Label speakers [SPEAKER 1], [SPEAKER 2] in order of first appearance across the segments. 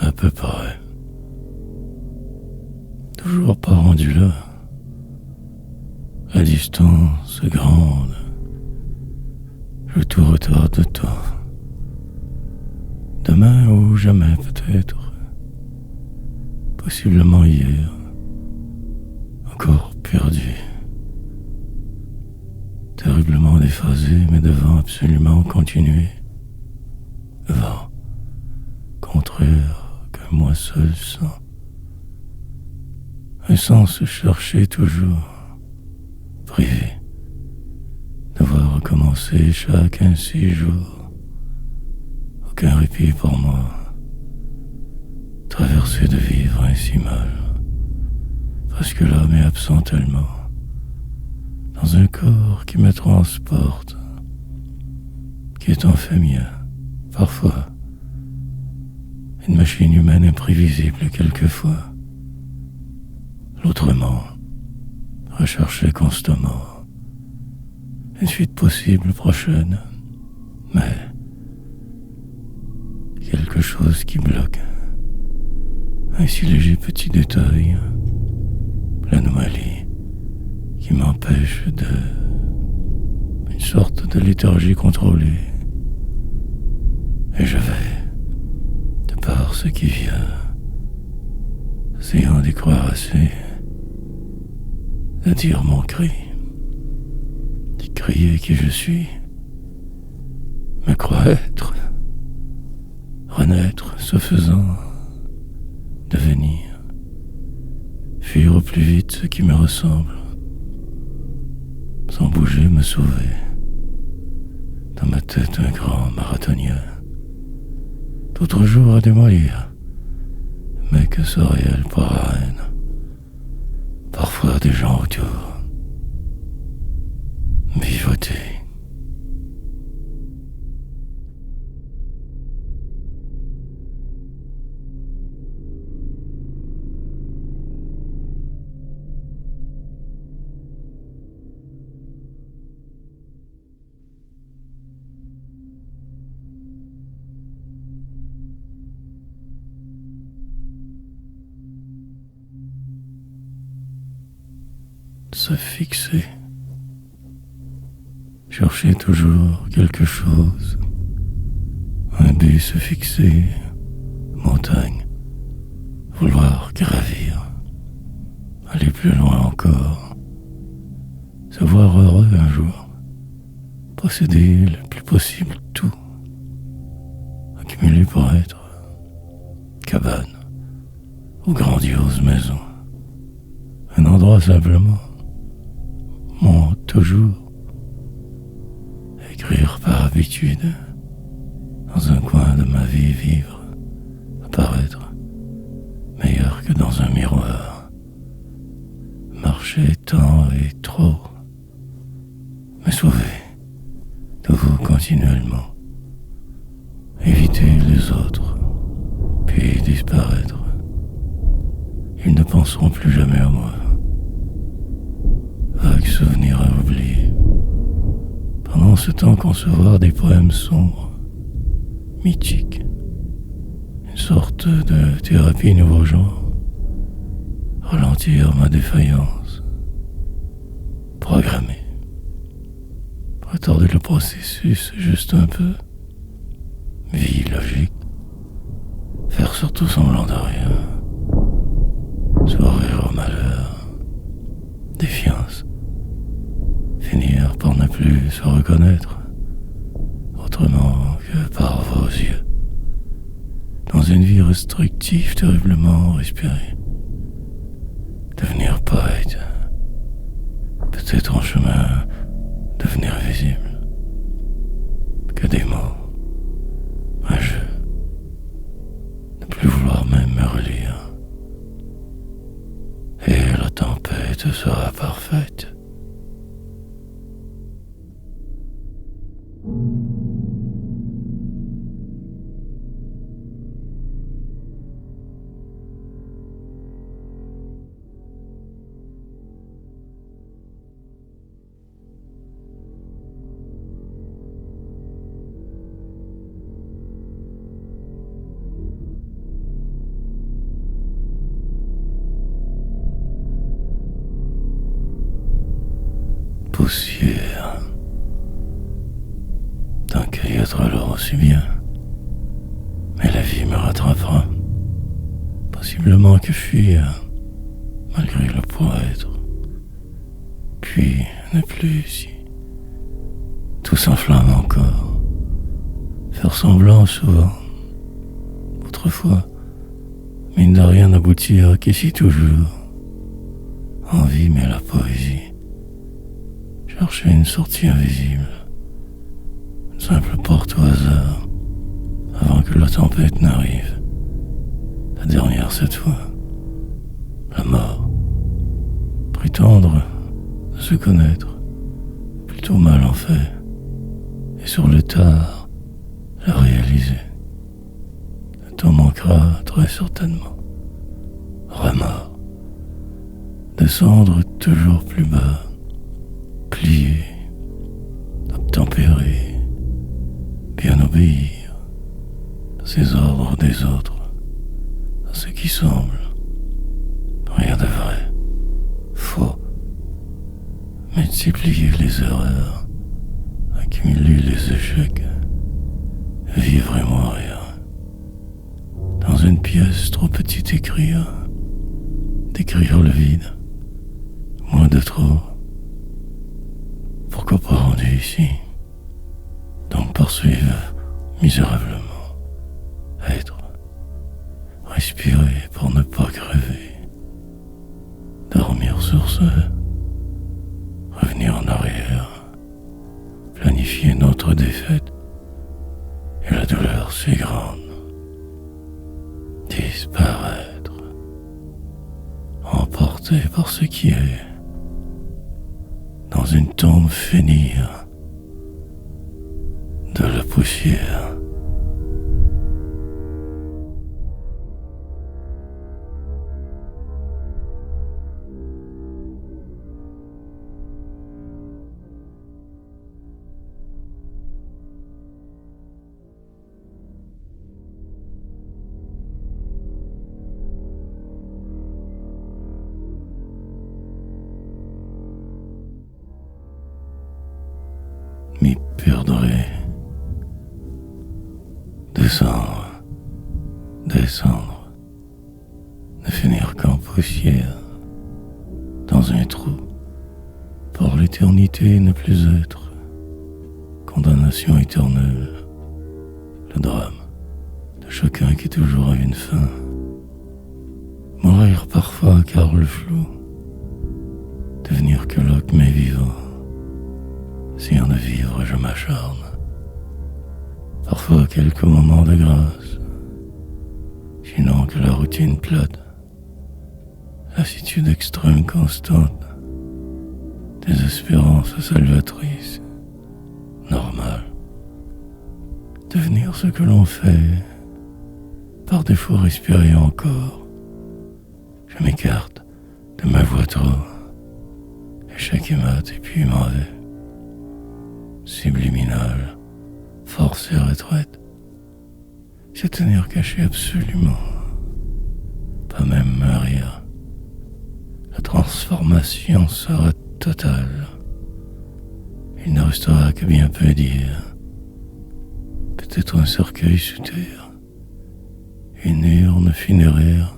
[SPEAKER 1] À peu près. Toujours pas rendu là. La distance est grande. Le tout retarde de toi. Demain ou jamais peut-être. Possiblement hier. Encore perdu. Terriblement déphasé, mais devant absolument continuer. Vent. Contraire que moi seul sens. Et sans se chercher toujours. Privé. Devoir recommencer chaque ainsi jour. Aucun répit pour moi. Traverser de vivre ainsi mal. Parce que l'âme est absent tellement. Dans un corps qui me transporte. Qui est en fait mien. Parfois. Une machine humaine imprévisible quelquefois. L'autrement. Rechercher constamment. Une suite possible prochaine. Mais. Quelque chose qui bloque. Un si léger petit détail. L'anomalie. Qui m'empêche de. Une sorte de léthargie contrôlée. Et je vais. De par ce qui vient. Essayant d'y croire assez. De dire mon cri. D'y crier qui je suis. Me croire être. Renaître, ce faisant. Devenir. Fuir au plus vite ce qui me ressemble. Sans bouger, me sauver. Dans ma tête, un grand marathonien. D'autres jours à démolir. Mais que ce réel parraine. Parfois des gens autour. Vivoter. Se fixer. Chercher toujours quelque chose. Un but se fixer. Montagne. Vouloir gravir. Aller plus loin encore. Se voir heureux un jour. Posséder le plus possible tout. Accumuler pour être. Cabane. Ou grandiose maison. Un endroit simplement. Mon toujours. Écrire par habitude. Dans un coin de ma vie vivre. Apparaître. Meilleur que dans un miroir. Marcher tant et trop. Me sauver. De vous continuellement. Éviter les autres. Puis disparaître. Ils ne penseront plus jamais à moi. Vague souvenir à oublier. Pendant ce temps concevoir des poèmes sombres, mythiques. Une sorte de thérapie nouveau genre. Ralentir ma défaillance. Programmer. Retarder le processus juste un peu. Vie logique. Faire surtout semblant de rien. Sourire au malheur. Défiance. Finir par ne plus se reconnaître. Autrement que par vos yeux. Dans une vie restrictive terriblement respirée. Devenir poète. Peut-être en chemin devenir visible. Que des mots. Un jeu. Ne plus vouloir même me relire. Et la tempête sera parfaite. poussière. Tant qu'à y être alors aussi bien. Mais la vie me rattrapera. Possiblement que fuir, malgré le être. Puis ne plus ici. Tout s'enflamme encore. Faire semblant souvent. Autrefois, mine de rien n'aboutir qu'ici toujours. Envie mais la poésie. Chercher une sortie invisible. Une simple porte au hasard. Avant que la tempête n'arrive. La dernière cette fois. La mort. Prétendre de se connaître. Plutôt mal en fait. Et sur le tard, la réaliser. Le temps manquera très certainement. Remords. Descendre toujours plus bas. Plier. Obtempérer. Bien obéir. À ces ordres des autres. À ce qui semble. Rien de vrai. Faux. Multiplier les erreurs. Accumuler les échecs. Vivre et mourir. Dans une pièce trop petite écrire. Décrire le vide. Moins de trop. Pourquoi pas rendu ici? Donc poursuivre misérablement. Être. Respirer pour ne pas crever. Dormir sur ce. Revenir en arrière. Planifier notre défaite. Et la douleur si grande. Disparaître. Emporté par ce qui est. Dans une tombe finir. De la poussière. M'y perdrai. Descendre, descendre, ne finir qu'en poussière, dans un trou, pour l'éternité ne plus être, condamnation éternelle, le drame de chacun qui toujours a une fin, mourir parfois car le flou, devenir que l'oc mais vivant, si en de vivre je m'acharne. Parfois quelques moments de grâce, sinon que la routine plate, lassitude extrême constante, désespérance salvatrice, normale. Devenir ce que l'on fait, par défaut respirer encore. Je m'écarte de ma voix trop, échec et mat et puis m'en vais. Subliminal. Force et retraite, se tenir caché absolument, pas même Maria. La transformation sera totale. Il ne restera que bien peu dire. Peut-être un cercueil sous terre, une urne funéraire,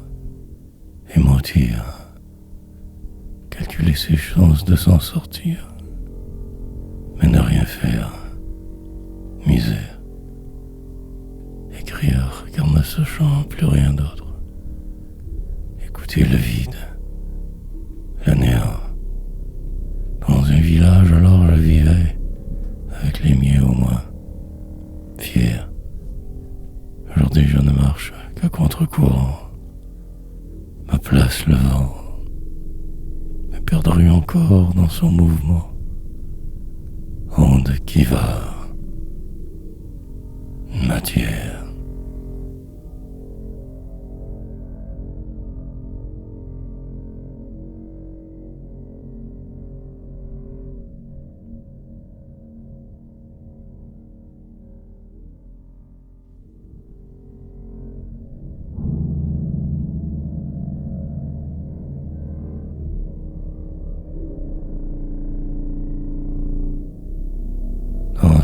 [SPEAKER 1] et mentir. Calculer ses chances de s'en sortir, mais ne rien faire. Misère. Écrire car ne sachant plus rien d'autre. Écouter le vide. Le néant. Dans un village alors je vivais, avec les miens au moins. Fier. Aujourd'hui je ne marche qu'à contre-courant. Ma place le vent. Me perdrai encore dans son mouvement. Onde qui va. Matière.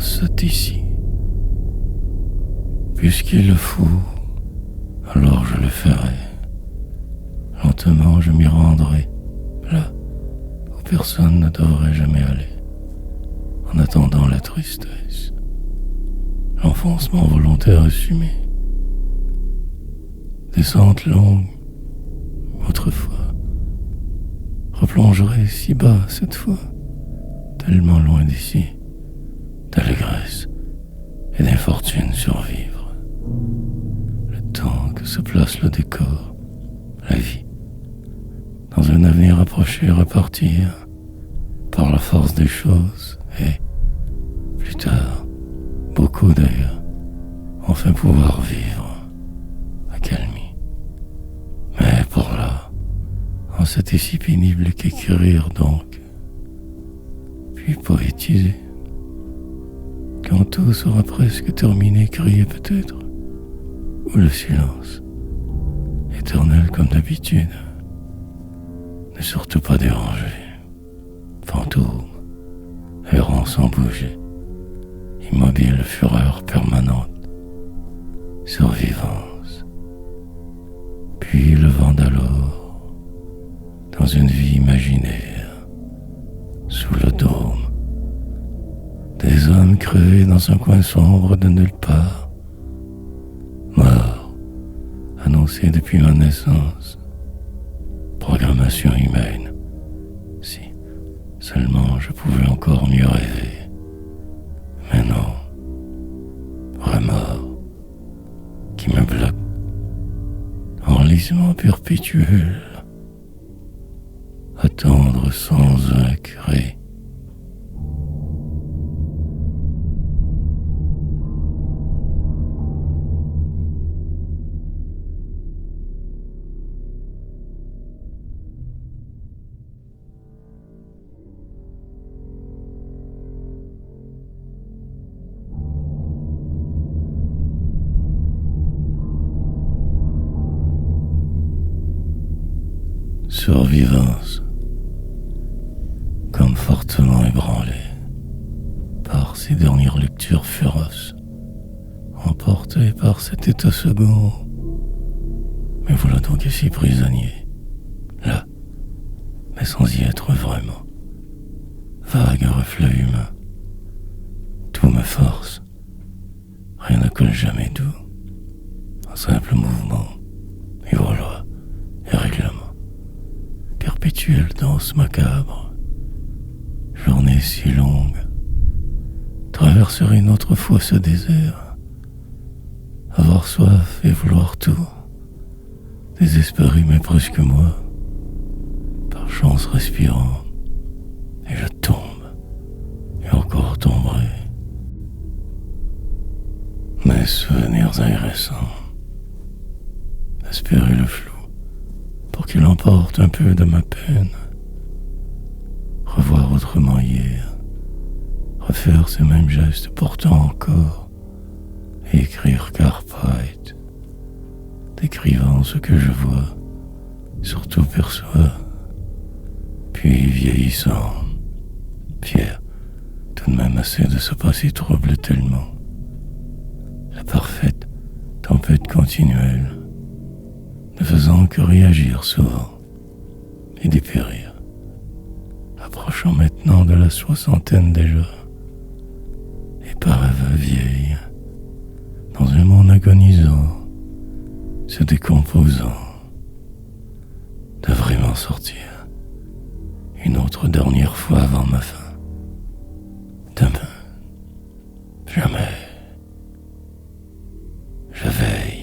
[SPEAKER 1] c'est ici. Puisqu'il le faut, alors je le ferai. Lentement je m'y rendrai, là où personne ne devrait jamais aller, en attendant la tristesse, l'enfoncement volontaire assumé. Descente longue, autrefois, replongerai si bas cette fois, tellement loin d'ici, d'allégresse et d'infortune survivre. Le temps que se place le décor, la vie, dans un avenir approché repartir par la force des choses et, plus tard, beaucoup d'ailleurs, enfin pouvoir vivre, accalmie. Mais pour là, en c'était si pénible qu'écrire donc, puis poétiser. Quand tout sera presque terminé, crier peut-être, ou le silence, éternel comme d'habitude, ne surtout pas déranger. Fantôme, errant sans bouger, immobile fureur permanente, survivance. Puis le vent d'alors, dans une vie imaginaire, sous le dôme, des hommes crevés dans un coin sombre de nulle part, morts, annoncés depuis ma naissance, programmation humaine, si seulement je pouvais encore mieux rêver. Mais non, remords qui me bloque, enlisement perpétuel, attendre sans un cri. Survivance, comme fortement ébranlé par ces dernières lectures féroces, emporté par cet état second. Mais voilà donc ici prisonnier, là, mais sans y être vraiment. Vague reflet humain, tout me force, rien ne colle jamais doux, un simple mouvement, et voilà, et règlement. Perpétuelle danse macabre, journée si longue, traverserait une autre fois ce désert, avoir soif et vouloir tout, désespéré mais presque moi, par chance respirant, et je tombe, et encore tomberai. Mes souvenirs agressants, espérer le flou, pour qu'il emporte un peu de ma peine. Revoir autrement hier, refaire ces mêmes gestes pourtant encore, et écrire Cartwright, décrivant ce que je vois, surtout perçois, puis vieillissant, fier, tout de même assez de se passer trouble tellement. La parfaite tempête continuelle, ne faisant que réagir souvent et dépérir, approchant maintenant de la soixantaine déjà, et parve vieille, dans un monde agonisant, se décomposant, de vraiment sortir une autre dernière fois avant ma fin. Demain, jamais, je veille.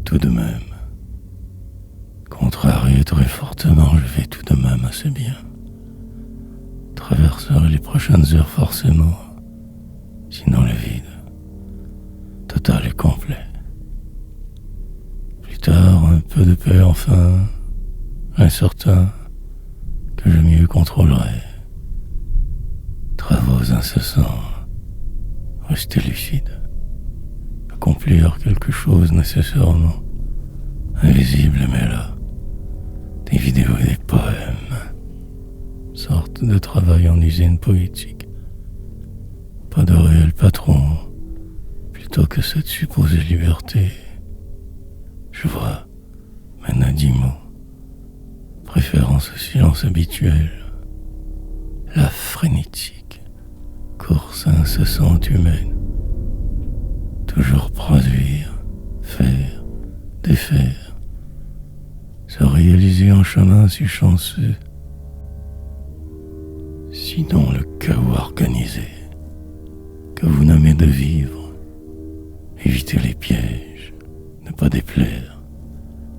[SPEAKER 1] Tout de même, contrarié très fortement, je vais tout de même assez bien. Traverserai les prochaines heures forcément, sinon le vide, total et complet. Plus tard, un peu de paix enfin, incertain, que je mieux contrôlerai. Travaux incessants, rester lucide, accomplir quelque chose nécessairement invisible mais là, des vidéos et des poèmes, sorte de travail en usine poétique. Pas de réel patron, plutôt que cette supposée liberté. Je vois, maintenant 10 mots, préférence au silence habituel, la frénétique course incessante humaine, toujours produire, faire, défaire, se réaliser en chemin si chanceux, sinon le chaos organisé que vous nommez de vivre, éviter les pièges, ne pas déplaire,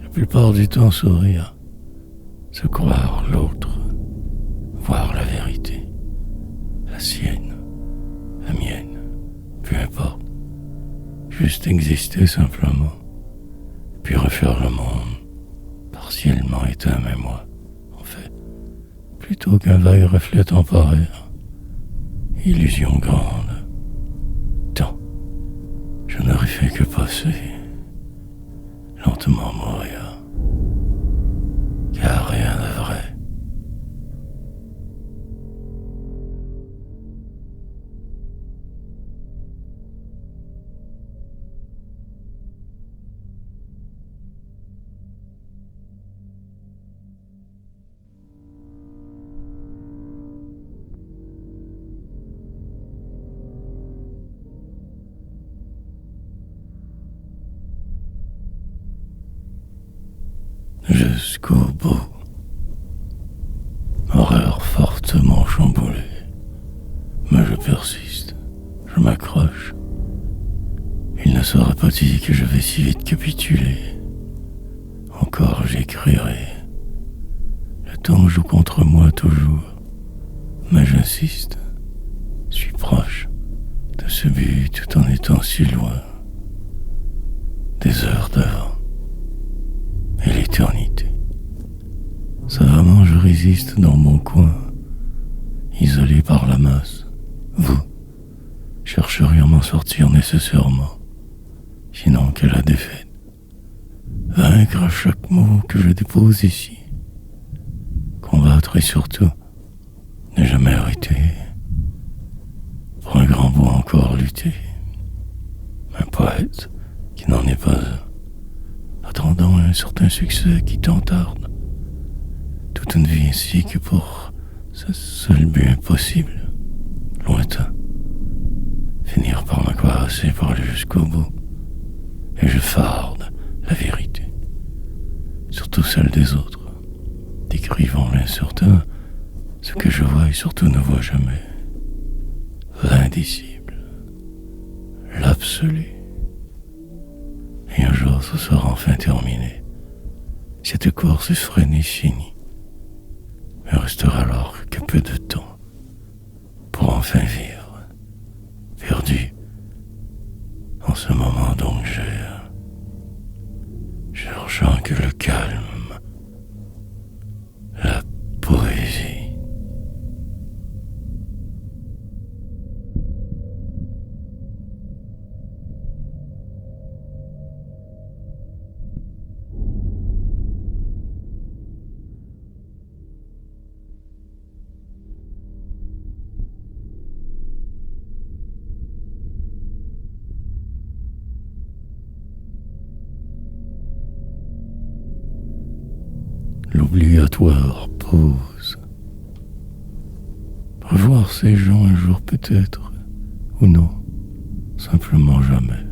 [SPEAKER 1] la plupart du temps sourire, se croire l'autre, voir la vérité, la sienne, la mienne, peu importe, juste exister simplement, puis refaire le monde, partiellement éteint mais moi, en fait, plutôt qu'un vague reflet temporaire, illusion grande. Tant, je n'aurais fait que passer, lentement mourir, car rien de vrai. Jusqu'au bout. Horreur fortement chamboulée. Mais je persiste. Je m'accroche. Il ne sera pas dit que je vais si vite capituler. Encore j'écrirai. Le temps joue contre moi toujours. Mais j'insiste. Je suis proche de ce but tout en étant si loin. Des heures d'avant. Et l'éternité. Savamment je résiste dans mon coin, isolé par la masse. Vous chercheriez à m'en sortir nécessairement, sinon que la défaite. Vaincre à chaque mot que je dépose ici. Combattre et surtout ne jamais arrêter. Pour un grand bout encore lutter. Un poète qui n'en est pas un. Attendant un certain succès qui t'entarde. Toute une vie ainsi que pour ce seul but impossible, lointain. Finir par me croire assez pour aller jusqu'au bout. Et je farde la vérité. Surtout celle des autres. Décrivant l'incertain, ce que je vois et surtout ne vois jamais. L'indicible. L'absolu. Et un jour, ce sera enfin terminé. Cette course effrénée finie. Il restera alors que peu de temps pour enfin vivre. Perdu en ce moment donc je ressens que le calme, la poésie. L'obligatoire pause. Revoir ces gens un jour peut-être, ou non, simplement jamais.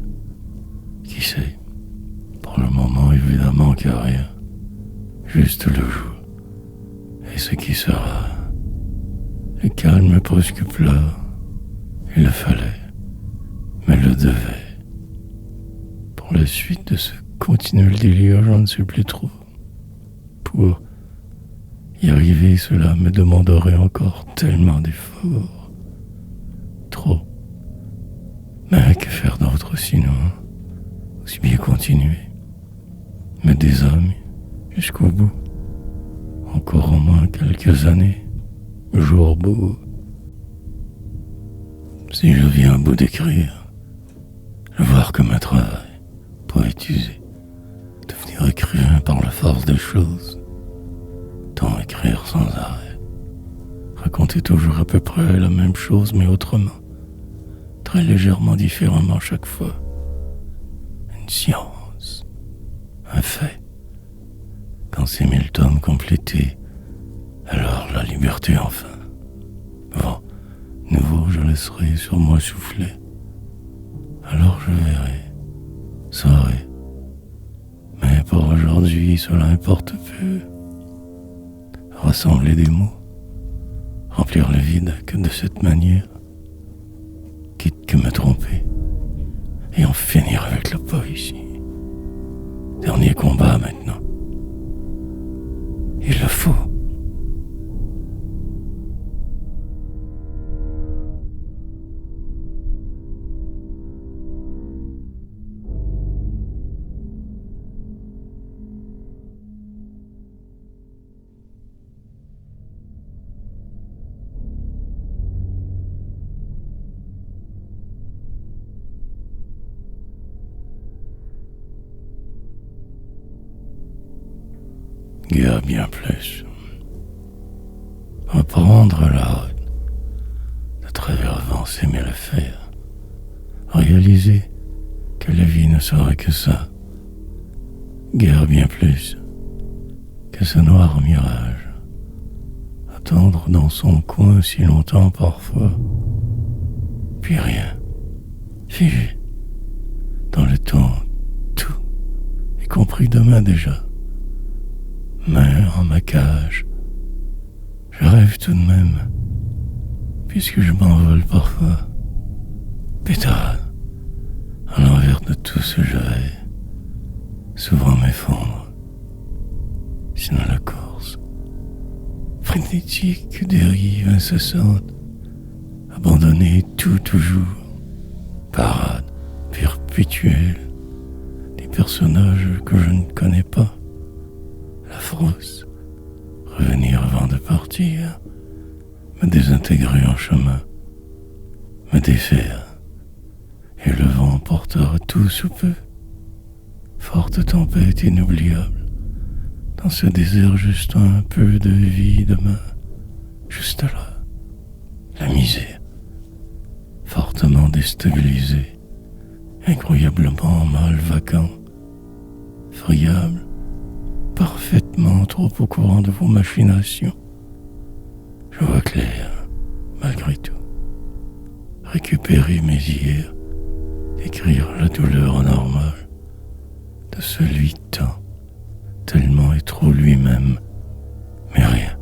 [SPEAKER 1] Qui sait? Pour le moment, évidemment qu'il n'y a rien. Juste le jour. Et ce qui sera. Le calme presque plat. Il le fallait. Mais le devait. Pour la suite de ce continuel délire, j'en ne sais plus trop. Pour y arriver, cela me demanderait encore tellement d'efforts. Trop. Mais que faire d'autre sinon? aussi bien continuer, mais des amis jusqu'au bout, encore au moins quelques années, jour beau. Si je viens à bout d'écrire, le voir comme un travail, poétiser, devenir écrivain par la force des choses, tant écrire sans arrêt, raconter toujours à peu près la même chose mais autrement, très légèrement différemment chaque fois. Une science, un fait. Quand ces 1000 tomes complétés, alors la liberté enfin. Bon, nouveau je laisserai sur moi souffler. Alors je verrai, saurai. Mais pour aujourd'hui, cela importe peu. Rassembler des mots, remplir le vide que de cette manière, quitte que me tromper, et en finir avec la poésie. Dernier combat maintenant. Il le faut. Guère bien plus. Reprendre la route, de travers vent s'aimer le faire, réaliser que la vie ne serait que ça, guère bien plus que ce noir mirage, attendre dans son coin si longtemps parfois, puis rien, figé, dans le temps, tout, y compris demain déjà. Mais en ma cage, je rêve tout de même, puisque je m'envole parfois. Pétard, à l'envers de tout ce je vais, souvent m'effondre, sinon la course, frénétique dérive incessante, abandonner tout toujours, parade perpétuelle, des personnages que je ne connais pas. La frousse, revenir avant de partir, me désintégrer en chemin, me défaire, et le vent portera tout sous peu. Forte tempête inoubliable, dans ce désert juste un peu de vie demain, juste là, la misère, fortement déstabilisée, incroyablement mal vacant, friable, parfaitement trop au courant de vos machinations. Je vois clair, malgré tout. Récupérer mes hier, écrire la douleur normale de celui-temps, tellement et trop lui-même, mais rien.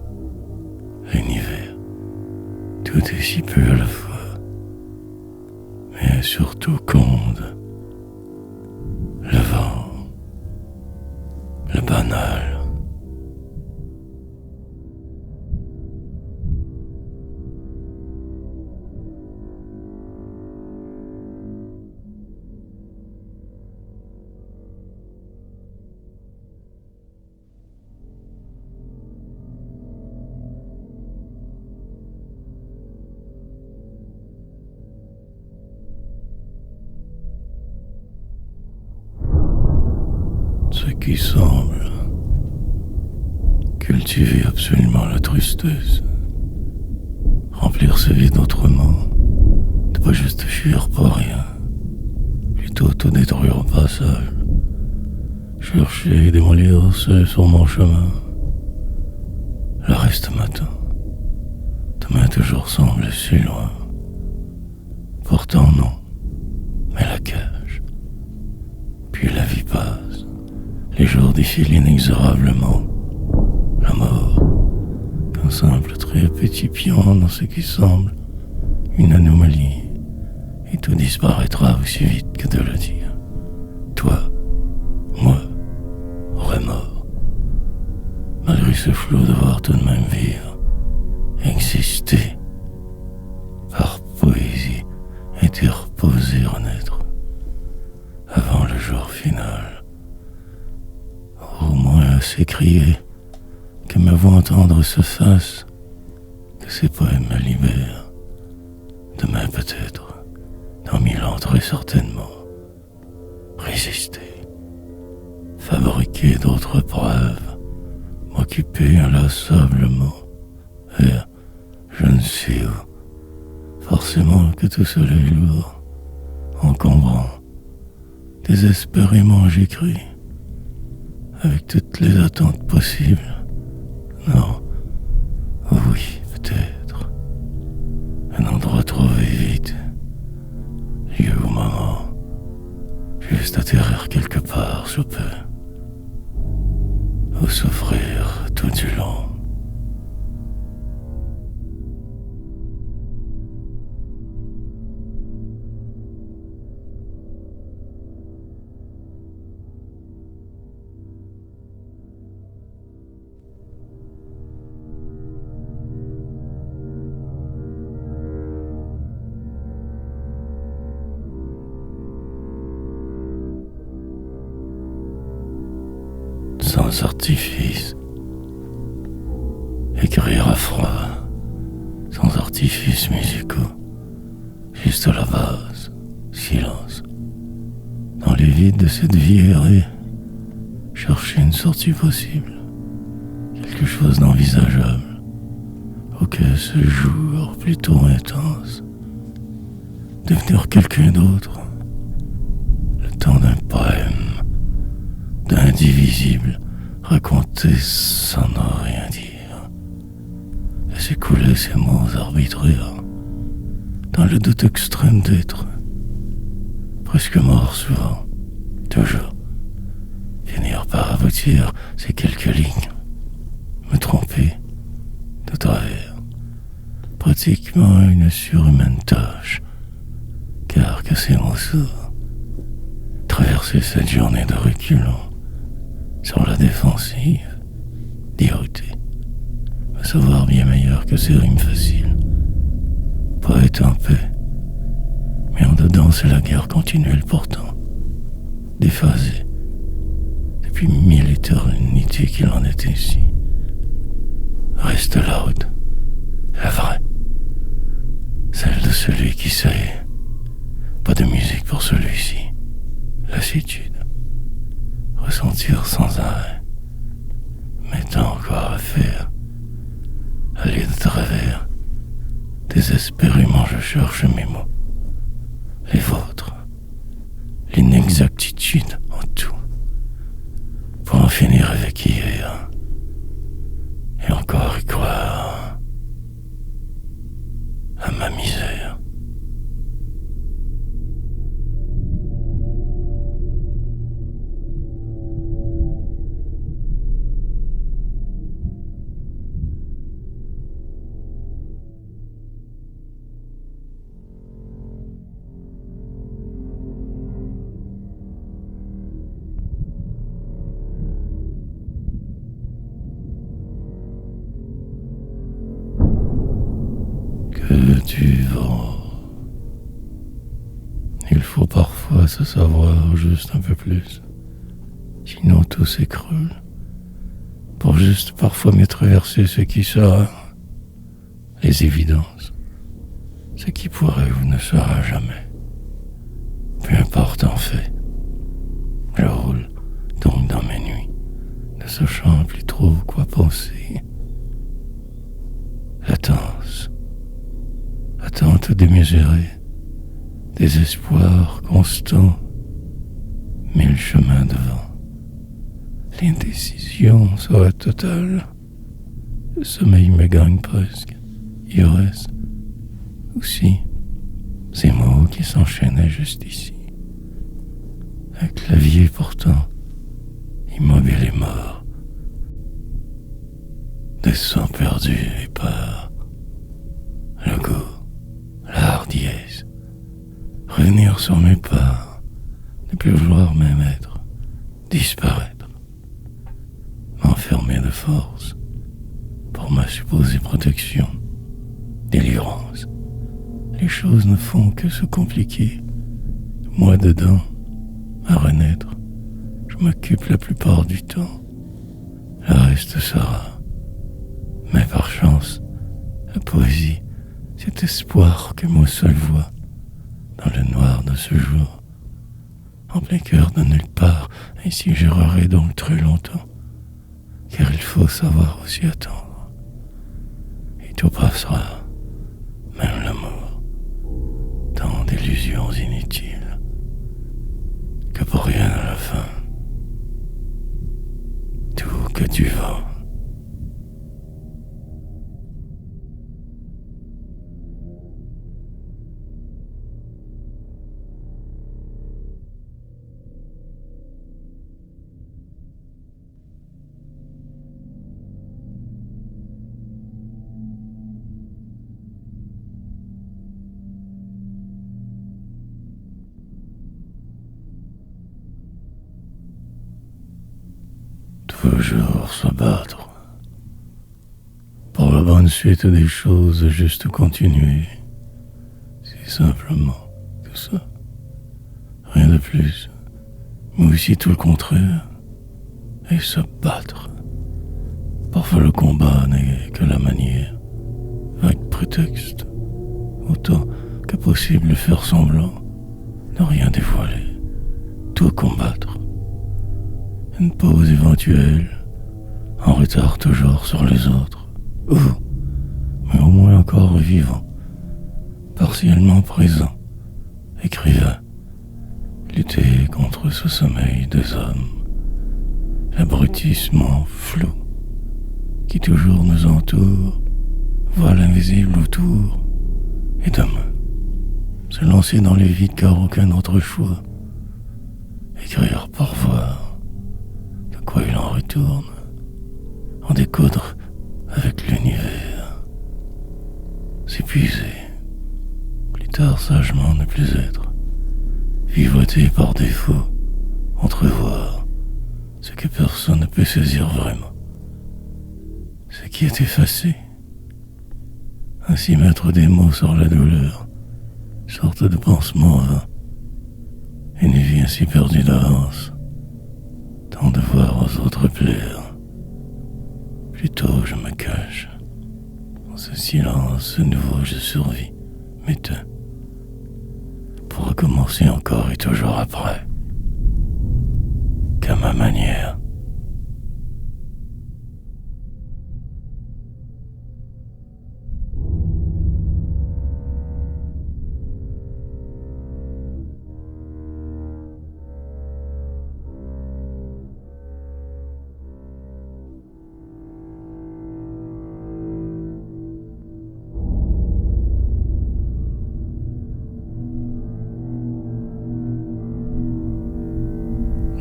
[SPEAKER 1] L'univers, tout est si peu à la fois, mais surtout conde. Le vent, le banal. Ce qui semble cultiver absolument la tristesse, remplir ce vide autrement, de pas juste fuir pour rien, plutôt te détruire au passage, chercher et démolir ce sur mon chemin. Le reste m'attend, demain toujours semble si loin, pourtant non, mais la cage, puis la vie passe. Les jours défilent inexorablement. La mort, qu'un simple trait pétipiant dans ce qui semble une anomalie, et tout disparaîtra aussi vite que de le dire. Toi, moi, remords. Malgré ce flot, devoir tout de même vivre, exister, par poésie, interposer, renaître, avant le jour fini. s'écrier, que ma voix entendre se fasse, que ces poèmes me libèrent. Demain peut-être, dans 1000 ans très certainement, résister, fabriquer d'autres preuves, m'occuper inlassablement, et je ne sais où, forcément que tout cela est lourd, encombrant, désespérément j'écris, avec toutes les attentes possibles. Non, oui, peut-être, un endroit trouvé vite, lieu ou moment, juste atterrir quelque part sous peu, ou souffrir tout du long. Sans artifice, écrire à froid, sans artifices musicaux, juste à la base, silence. Dans les vides de cette vie errée, chercher une sortie possible, quelque chose d'envisageable, auquel ce jour plutôt intense, devenir quelqu'un d'autre, le temps d'un poème, d'indivisible, raconter sans ne rien dire, laisser couler ces mots arbitraires, dans le doute extrême d'être, presque mort souvent, toujours, finir par aboutir ces quelques lignes, me tromper, de travers, pratiquement une surhumaine tâche, car que ces mots sourds, traverser cette journée de reculons, sur la défensive, d'irriter, me savoir bien meilleur que ces rimes faciles, poète en paix, mais en dedans c'est la guerre continuelle pourtant, déphasée, depuis 1000 éternités qu'il en est ainsi. Reste la haute, la vraie, celle de celui qui sait, pas de musique pour celui-ci, lassitude. Ressentir sans arrêt, mais tant encore à faire, aller de travers, désespérément je cherche mes mots, les vôtres, l'inexactitude en tout, pour en finir avec hier, et encore y croire à ma misère. Que du vent. Il faut parfois se savoir juste un peu plus, sinon tout s'écroule. Pour juste parfois mieux traverser ce qui sera, les évidences, ce qui pourrait ou ne sera jamais. Peu importe en fait. Je roule donc dans mes nuits, ne sachant plus trop quoi penser. Latence, attente démesurée, désespoir constant, 1000 chemins devant. L'indécision serait totale, le sommeil me gagne presque, ivresse, aussi, ces mots qui s'enchaînaient juste ici. Un clavier pourtant, immobile et mort, des sons perdus et peur, le goût, la hardiesse, revenir sur mes pas, ne plus vouloir même être, disparaître, m'enfermer de force, pour ma supposée protection, délivrance. Les choses ne font que se compliquer. Moi dedans, à renaître, je m'occupe la plupart du temps le reste sera. Mais par chance, la poésie, cet espoir que moi seul vois, dans le noir de ce jour, en plein cœur de nulle part, ainsi j'errerai donc très longtemps, car il faut savoir aussi attendre. Et tout passera, même l'amour, tant d'illusions inutiles, que pour rien à la fin, tout que tu vends. Toujours se battre pour la bonne suite des choses, juste continuer, c'est simplement tout ça, rien de plus, mais aussi tout le contraire, et se battre. Parfois le combat n'est que la manière, avec prétexte, autant que possible faire semblant, ne rien dévoiler, tout combattre. Une pause éventuelle, en retard toujours sur les autres, ou, mais au moins encore vivant, partiellement présent, écrivain, lutter contre ce sommeil des hommes, l'abrutissement flou, qui toujours nous entoure, voit l'invisible autour, et demain, se lancer dans les vides car aucun autre choix, écrire pour voir, quoi il en retourne, en découdre avec l'univers, s'épuiser, plus tard sagement ne plus être, vivoter par défaut, entrevoir ce que personne ne peut saisir vraiment, ce qui est effacé, ainsi mettre des mots sur la douleur, sorte de pansement vain, une vie ainsi perdue d'avance, tant de voir aux autres plaire. Plutôt je me cache, dans ce silence nouveau je survis, m'éteins, pour recommencer encore et toujours après, qu'à ma manière.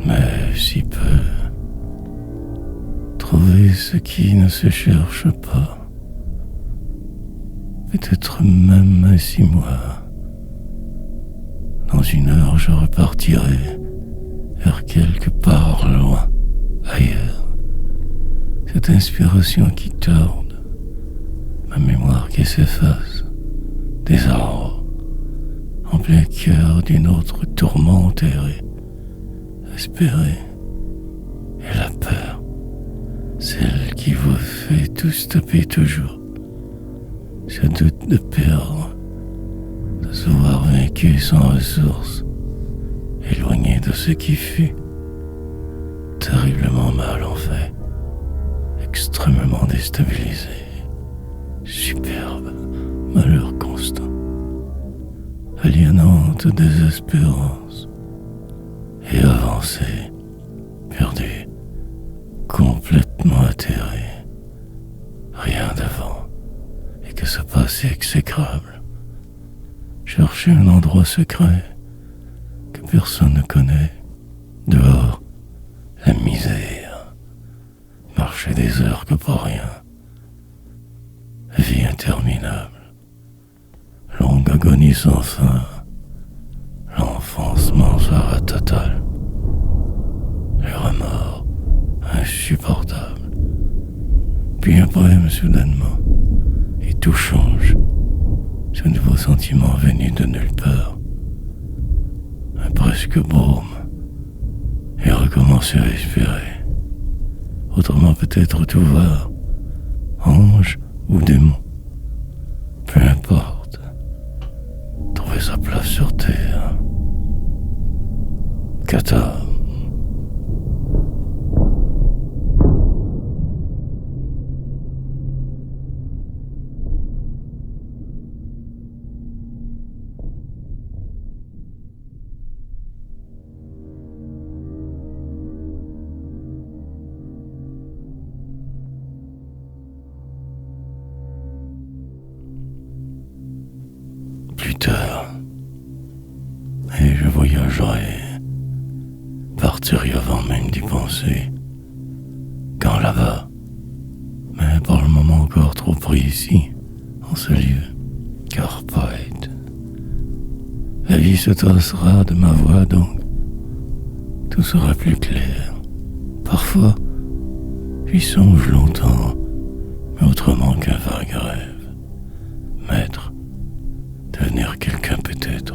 [SPEAKER 1] Mais si peu, trouver ce qui ne se cherche pas, peut-être même à 6 mois. Dans une heure je repartirai vers quelque part loin, ailleurs. Cette inspiration qui tarde, ma mémoire qui s'efface, des arbres, en plein cœur d'une autre tourmente enterrée. Espérer et la peur, celle qui vous fait tout stopper toujours, ce doute de perdre, de se voir vaincu sans ressources, éloigné de ce qui fut, terriblement mal en fait, extrêmement déstabilisé, superbe, malheur constant, aliénante désespérance, et avancé, perdu, complètement atterré, rien devant, et que ce passé exécrable. Chercher un endroit secret que personne ne connaît, dehors, la misère, marcher des heures que pour rien, vie interminable, longue agonie sans fin, l'enfoncement sera total, le remords insupportable, puis un poème soudainement, et tout change, ce nouveau sentiment venu de nulle part, un presque baume, et recommencer à espérer, Autrement peut-être tout va, ange ou démon. Peu importe, trouver sa place sur terre. Kata. Plus tard, et je voyagerai, partirai avant même d'y penser, quand là-bas, mais pour le moment encore trop pris ici, en ce lieu, Carpite. La vie se tassera de ma voix donc, tout sera plus clair. Parfois, j'y songe longtemps, mais autrement qu'un vague rêve. Maître, devenir quelqu'un peut-être,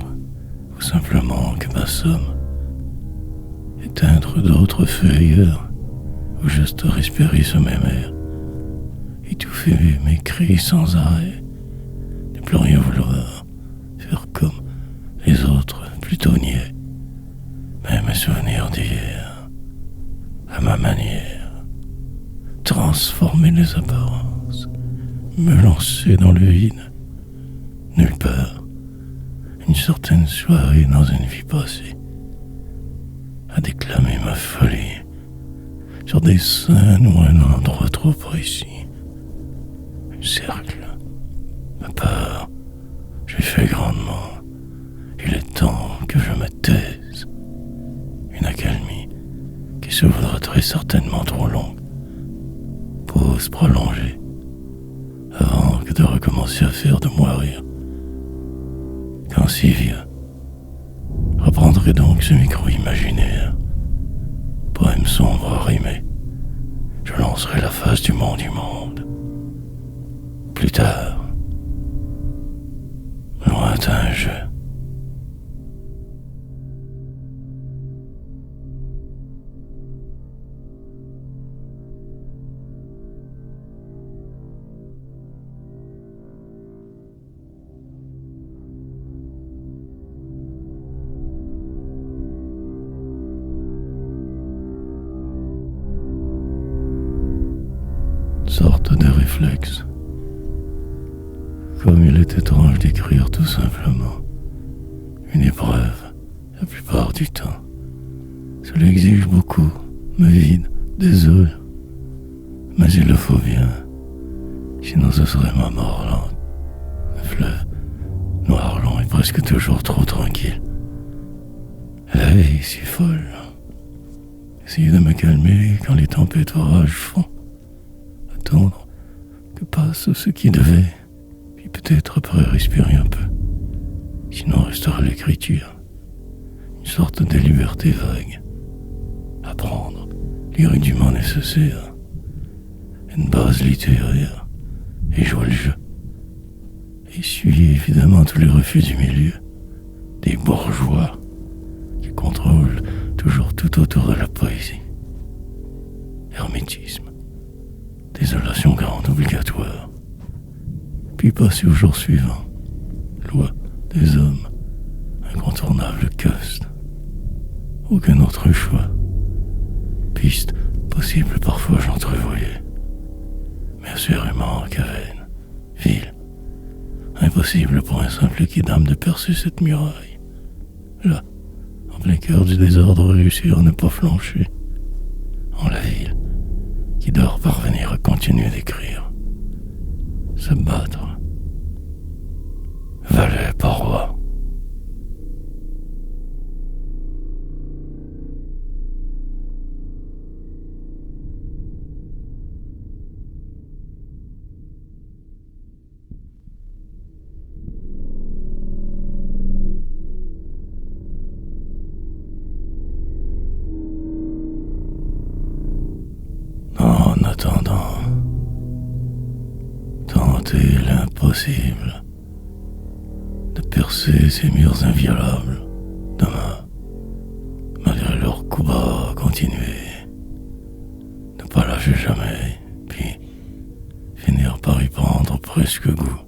[SPEAKER 1] ou simplement que ma somme, éteindre d'autres feux ailleurs, ou juste respirer ce même air, étouffer mes cris sans arrêt, ne plus rien vouloir, faire comme les autres plutôt niais, mais mes souvenirs d'hier, à ma manière, transformer les apparences, me lancer dans le vide, nulle part, une certaine soirée dans une vie passée, à déclamer ma folie sur des scènes ou un endroit trop précis. Un cercle, ma part, j'ai fait grandement. Il est temps que je me taise. Une accalmie qui se voudra très certainement trop longue. Pause prolongée, avant que de recommencer à faire de moi rire. Quand si vieux, reprendrai donc ce micro imaginaire. Poème sombre rimé, je lancerai la face du monde. Plus tard, lointain jeu. Sorte de réflexe. Comme il est étrange d'écrire tout simplement. Une épreuve, la plupart du temps. Cela exige beaucoup, me vide, désole. Mais il le faut bien. Sinon ce serait ma mort lente. Le fleuve, noir long et presque toujours trop tranquille. La vie est si folle. Essayer de me calmer quand les tempêtes orages font. Attendre que passe ce qui devait, puis peut-être après respirer un peu. Sinon restera l'écriture, une sorte de liberté vague. Apprendre l'irrédument nécessaire, une base littéraire, et jouer le jeu. Essuyer évidemment tous les refus du milieu, des bourgeois qui contrôlent toujours tout autour de la poésie. Hermétisme. Désolation grande obligatoire. Puis passer au jour suivant. Loi des hommes. Incontournable caste. Aucun autre choix. Piste possible parfois j'entrevoyais. Mais assurément caverne. Ville. Impossible pour un simple kidam de percer cette muraille. Là, en plein cœur du désordre, réussir à ne pas flancher. En la ville, qui doit parvenir à continuer d'écrire, se battre, valet par roi. En attendant, tenter l'impossible, de percer ces murs inviolables. Demain, malgré leurs coups bas, continuer, ne pas lâcher marcher jamais, puis finir par y prendre presque goût.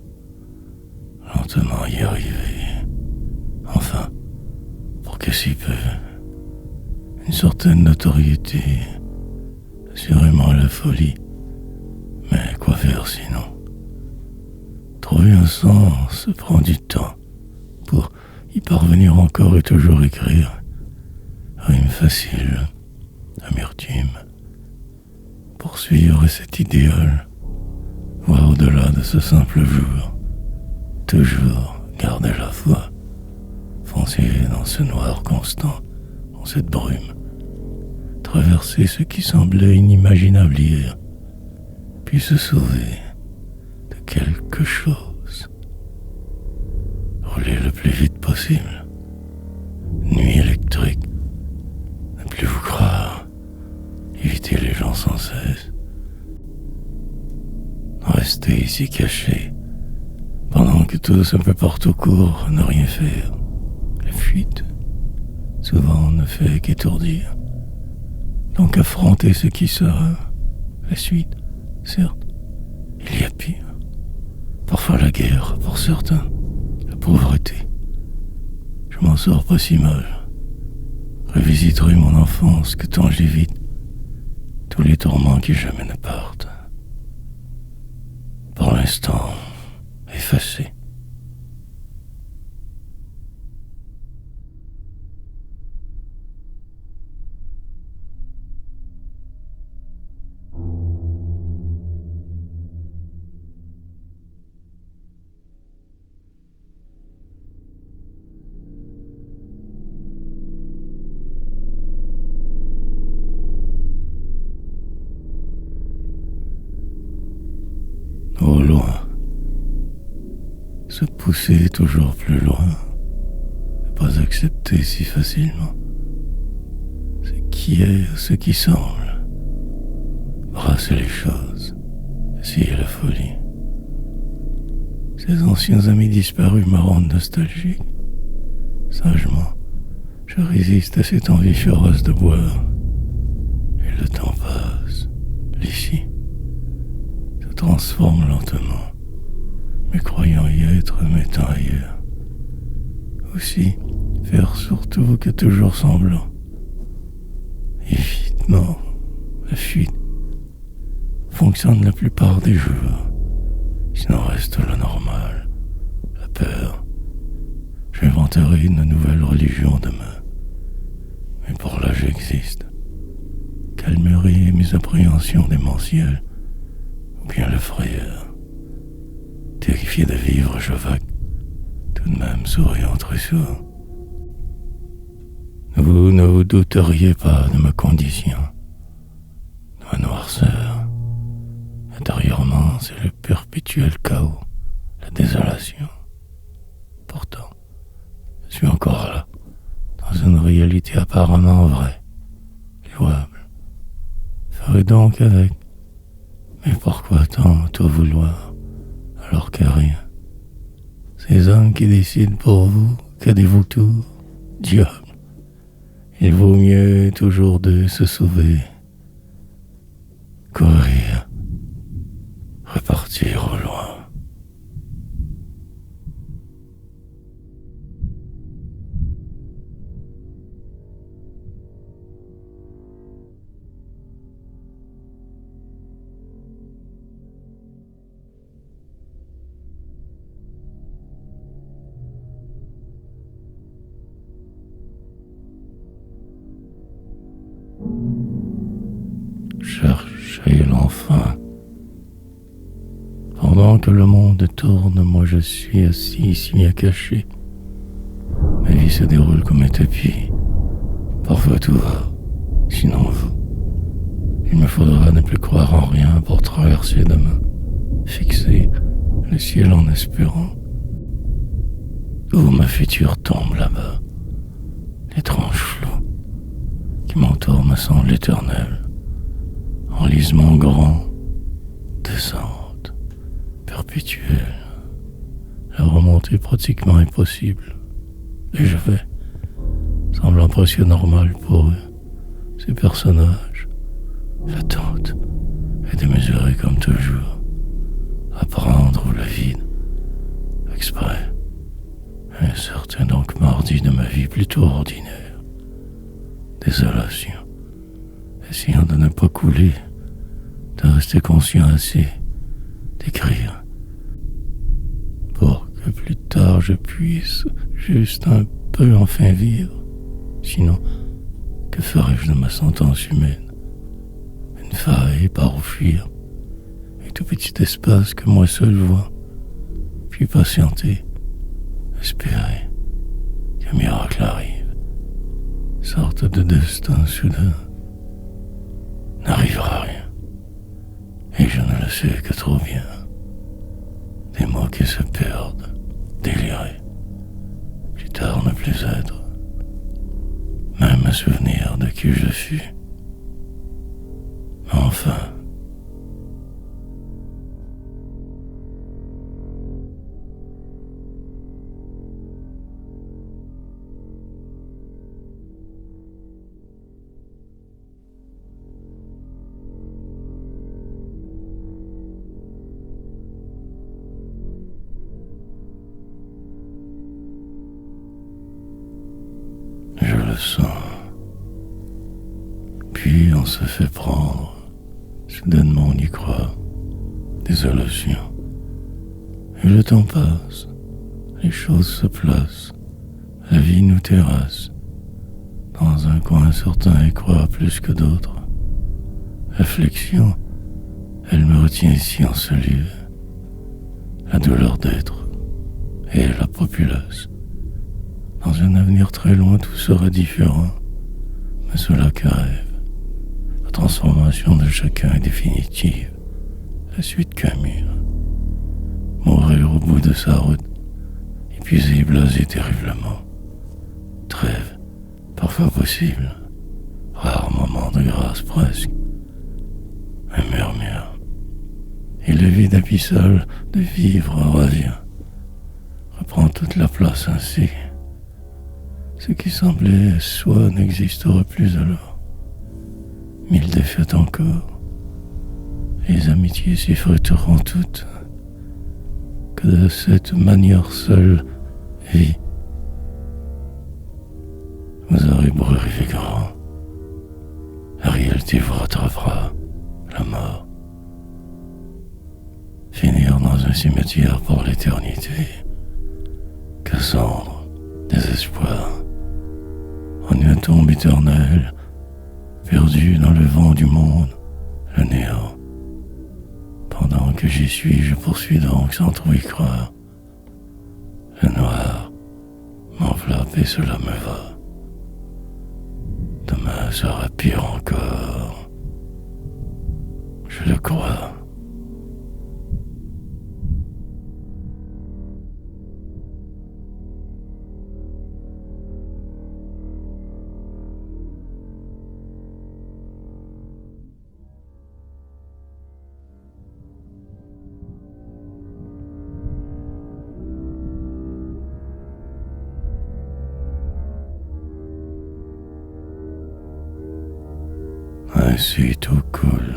[SPEAKER 1] Lentement y arriver. Enfin, pour que si peu, une certaine notoriété, assurément la folie, mais quoi faire sinon? Trouver un sens prend du temps. Pour y parvenir encore et toujours écrire, rime facile, amertume. Poursuivre cet idéal, voir au-delà de ce simple jour, toujours garder la foi, foncer dans ce noir constant, dans cette brume, traverser ce qui semblait inimaginable hier, puis se sauver de quelque chose. Rouler le plus vite possible. Nuit électrique. Ne plus vous croire. Éviter les gens sans cesse. Rester ici caché. Pendant que tous un peu partout courent, ne rien faire. La fuite, souvent, ne fait qu'étourdir. Donc affronter ce qui sera. La suite, certes, il y a pire. Parfois la guerre, pour certains. La pauvreté. Je m'en sors pas si mal. Revisiterai mon enfance que tant j'évite tous les tourments qui jamais ne partent. Pour l'instant, effacés. Au loin, se pousser toujours plus loin, ne pas accepter si facilement ce qui est ou ce qui semble, brasser les choses, essayer la folie. Ces anciens amis disparus me rendent nostalgique. Sagement, je résiste à cette envie féroce de boire. Et le temps passe, l'ici se transforme lentement, mais croyant y être, m'étant ailleurs. Aussi, faire surtout que toujours semblant. Évitement, la fuite fonctionne la plupart des jours. Sinon reste le normal, la peur. J'inventerai une nouvelle religion demain. Mais pour là j'existe. Calmerai mes appréhensions démentielles, ou bien le frayeur. Terrifié de vivre, je vague, tout de même souriant très sourd. Vous ne vous douteriez pas de ma condition, de ma noirceur. Intérieurement, c'est le perpétuel chaos, la désolation. Pourtant, je suis encore là, dans une réalité apparemment vraie, louable. Ferai donc avec. Mais pourquoi tant tout vouloir, alors que rien? Ces hommes qui décident pour vous, qu'avez-vous tout? Diable, il vaut mieux toujours de se sauver, courir, repartir au loin. Cherchez l'enfant. Pendant que le monde tourne, moi je suis assis ici bien caché. Ma vie se déroule comme un tapis. Parfois tout va, sinon vous. Il me faudra ne plus croire en rien pour traverser demain, fixer le ciel en espérant. Où ma future tombe là-bas, l'étrange flot qui m'entoure me semble éternel. Enlisement grand, descente perpétuelle. La remontée pratiquement impossible. Et je vais, semblant presque normal pour eux, ces personnages, l'attente, et démesuré comme toujours, à prendre le vide, exprès, un certain donc mardi de ma vie plutôt ordinaire. Désolation, essayant de ne pas couler, de rester conscient assez, d'écrire, pour que plus tard je puisse juste un peu enfin vivre. Sinon, que ferais-je de ma sentence humaine? Une faille par où fuir, un tout petit espace que moi seul vois, puis patienter, espérer qu'un miracle arrive, sorte de destin soudain. N'arrivera rien, et je ne le sais que trop bien. Des mots qui se perdent, délirés, plus tard ne plus être, même un souvenir de qui je fus. Mais enfin, je le sens. Puis on se fait prendre. Soudainement on y croit. Désolation. Et le temps passe. Les choses se placent. La vie nous terrasse. Dans un coin certain et croit plus que d'autres. Réflexion, elle me retient ici en ce lieu. La douleur d'être et la populace. Dans un avenir très loin, tout sera différent, mais cela que rêve. La transformation de chacun est définitive, la suite qu'un mur. Mourir au bout de sa route, épuisé et blasé terriblement. Trêve, parfois possible, rare moment de grâce presque. Un murmure, et le vide abyssal de vivre revient, reprend toute la place ainsi. Ce qui semblait soi n'existera plus alors. 1000 défaites encore. Les amitiés s'effriteront toutes. Que de cette manière seule vie. Vous aurez beau rêver grand. La réalité vous rattrapera. La mort. Finir dans un cimetière pour l'éternité. Cassandre, désespoir. En une tombe éternelle, perdu dans le vent du monde, le néant. Pendant que j'y suis, je poursuis donc sans trop y croire. Le noir m'enveloppe et cela me va. Demain sera pire encore. Je le crois. Ainsi tout coule.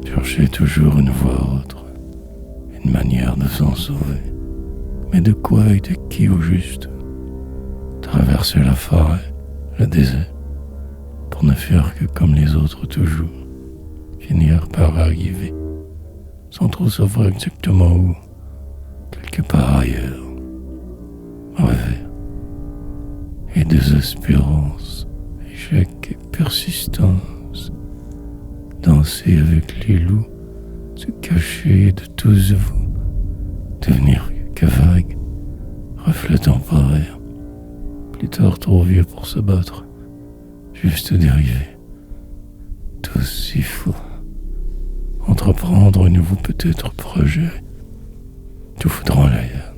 [SPEAKER 1] Chercher toujours une voie autre, une manière de s'en sauver. Mais de quoi et de qui au juste? Traverser la forêt, le désert, pour ne faire que comme les autres toujours, finir par arriver, sans trop savoir exactement où, quelque part ailleurs. Rêver et désespérance, échec et persistance, danser avec les loups, se cacher de tous vous, devenir que vague, reflet temporaire, plus tard trop vieux pour se battre, juste dériver, tous si fous, entreprendre un nouveau peut-être projet, tout foutre en l'air,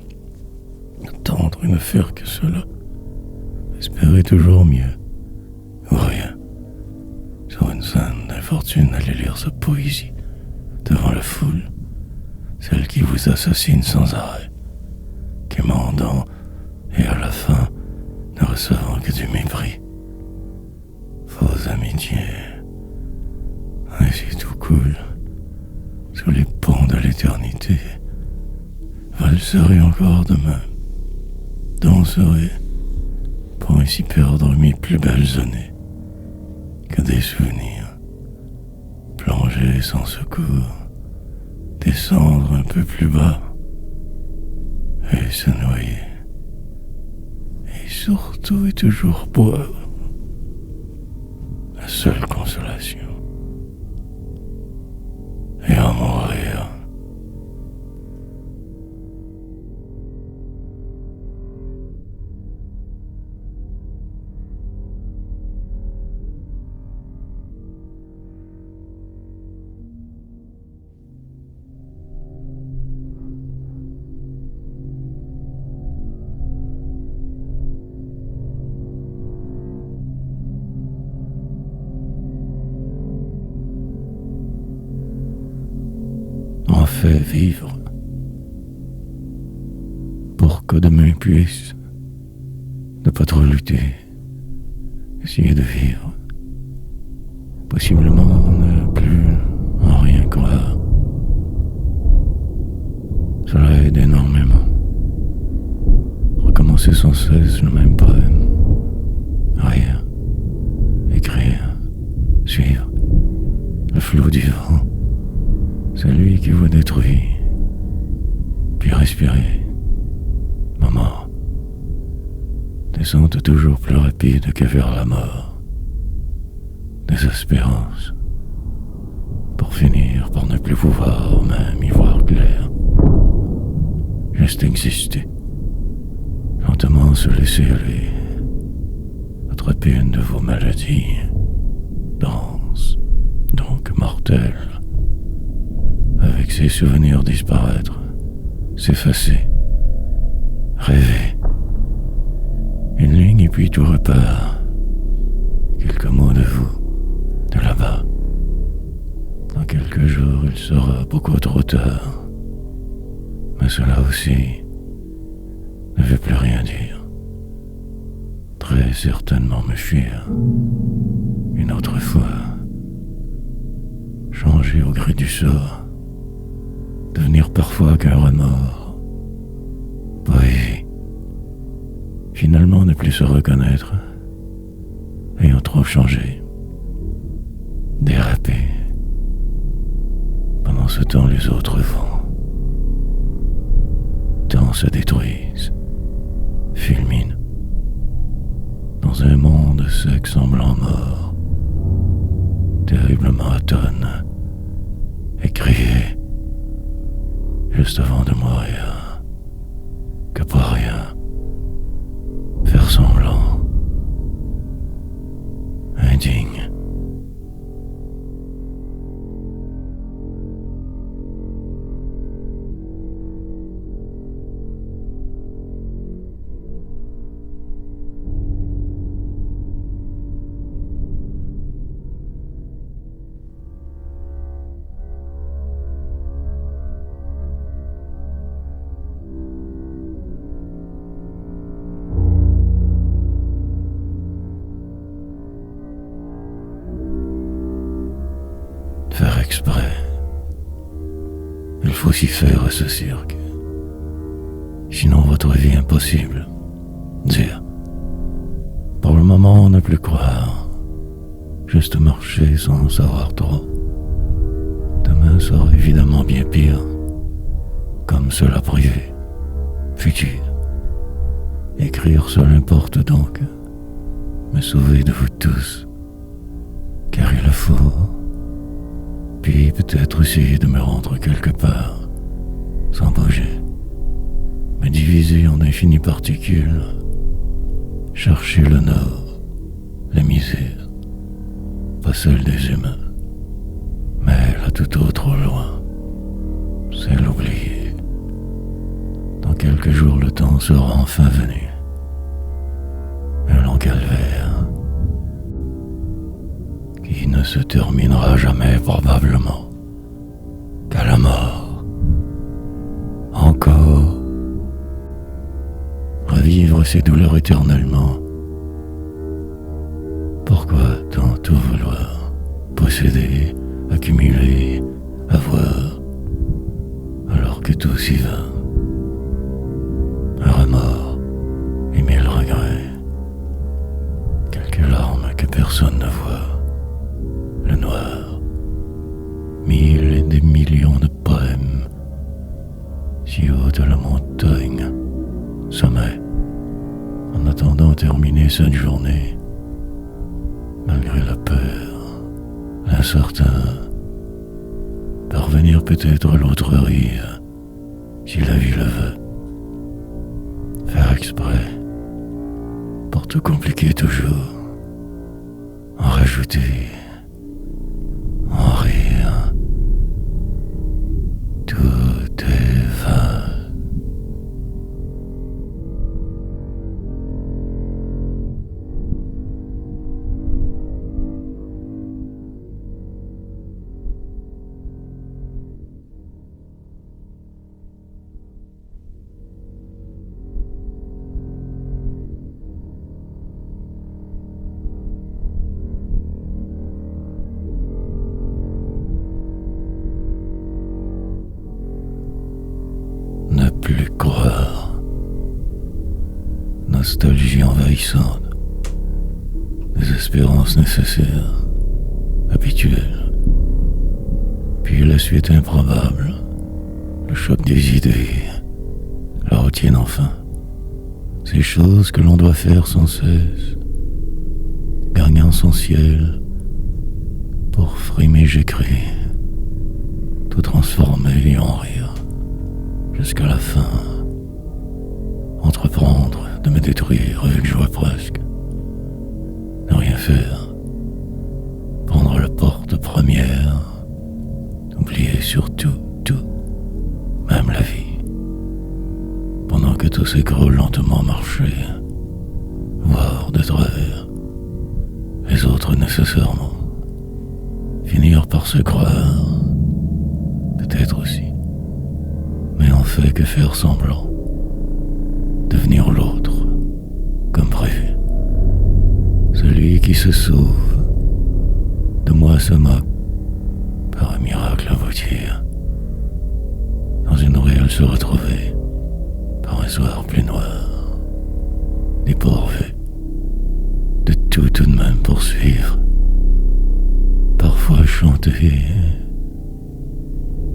[SPEAKER 1] attendre et ne faire que cela, espérer toujours mieux, ou rien. Sur une scène d'infortune, allez lire sa poésie devant la foule, celle qui vous assassine sans arrêt, quémandant et à la fin ne recevant que du mépris. Fausse amitié, Et si tout coule sous les ponts de l'éternité, valserai encore demain, danserai pour ainsi perdre mes plus belles années que des souvenirs, plonger sans secours, descendre un peu plus bas et se noyer, et surtout et toujours boire. La seule consolation et en mourir. On fait vivre pour que demain puisse ne pas trop lutter, essayer de vivre, possiblement ne plus en rien croire. Cela aide énormément. Recommencer sans cesse le même poème, rire, écrire, suivre le flot du vent. C'est lui qui vous détruit, puis respirer, maman. Descente toujours plus rapide que vers la mort. Désespérance, pour finir par ne plus pouvoir même y voir clair. Juste exister, lentement se laisser aller, attraper une de vos maladies, dense, donc mortelle. Avec ses souvenirs disparaître, s'effacer, rêver. Une ligne et puis tout repart. Quelques mots de vous, de là-bas. Dans quelques jours, il sera beaucoup trop tard. Mais cela aussi ne veut plus rien dire. Très certainement me fuir. Une autre fois. Changer au gré du sort. Devenir parfois qu'un remords. Poésie. Finalement ne plus se reconnaître. Ayant trop changé. Déraper. Pendant ce temps les autres vont. Tant se détruisent. Fulminent. Dans un monde sec semblant mort. Terriblement atone. Et crier. Juste avant de mourir, que pour rien, faire semblant, indigne. Faire exprès. Il faut s'y faire à ce cirque. Sinon votre vie est impossible. Dire. Pour le moment, ne plus croire. Juste marcher sans savoir trop. Demain sera évidemment bien pire. Comme cela privé. Futur. Écrire seul importe donc. Me sauver de vous tous. Car il le faut. Puis peut-être essayer de me rendre quelque part, sans bouger, me diviser en infinies particules, chercher le nord, la misère, pas celle des humains, mais là tout autre au loin, c'est l'oublier. Dans quelques jours le temps sera enfin venu, un long calvaire, qui ne se terminera jamais probablement qu'à la mort. Encore, revivre ces douleurs éternellement. Pourquoi tant tout vouloir, posséder, accumuler, avoir, alors que tout s'y va. Un remords et mille regrets, quelques larmes que personne ne voit, le noir, mille et des millions de poèmes, si haut de la montagne, sommet, en attendant terminer cette journée, malgré la peur, l'incertain, parvenir peut-être à l'autre rire, si la vie le veut. Faire exprès, pour tout compliquer toujours, en rajouter, en rire, tout est vain. Ne plus croire. Nostalgie envahissante. Désespérance nécessaire. Habituelle. Puis la suite improbable. Le choc des idées. La routine enfin. Ces choses que l'on doit faire sans cesse. Gagnant son ciel. Pour frimer j'écris. Tout transformer en rire. Jusqu'à la fin, entreprendre de me détruire avec joie presque, ne rien faire, prendre la porte première, oublier surtout tout, même la vie, pendant que tout s'écroule lentement marcher, voir de travers, les autres nécessairement, finir par se croire, peut-être aussi. Mais on fait que faire semblant, devenir l'autre, comme prévu. Celui qui se sauve, de moi se moque, par un miracle aboutir, dans une ruelle se retrouver, par un soir plus noir, dépourvu, de tout de même poursuivre, parfois chanter,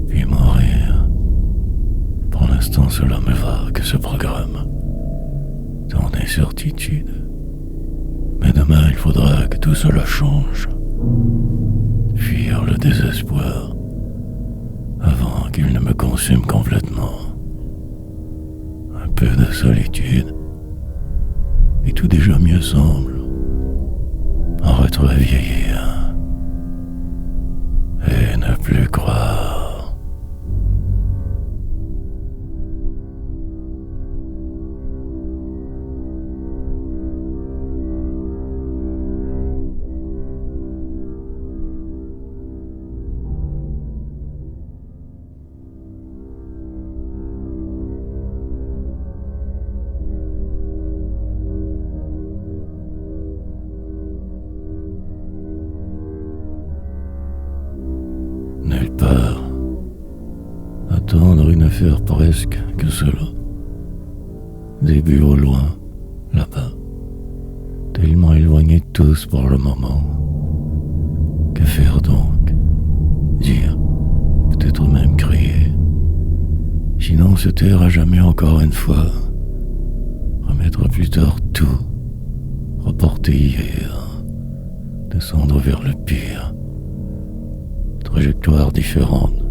[SPEAKER 1] puis mourir. Pour l'instant, cela me va que ce programme, dans des certitudes. Mais demain, il faudra que tout cela change. Fuir le désespoir, avant qu'il ne me consume complètement. Un peu de solitude, et tout déjà mieux semble. En retravieillir, et ne plus croire. Nulle part. Attendre une affaire presque que cela. Début au loin, là-bas. Tellement éloignés tous pour le moment. Que faire donc? Dire, peut-être même crier. Sinon se taire à jamais encore une fois. Remettre plus tard tout. Reporter hier. Descendre vers le pire. Trajectoire différente,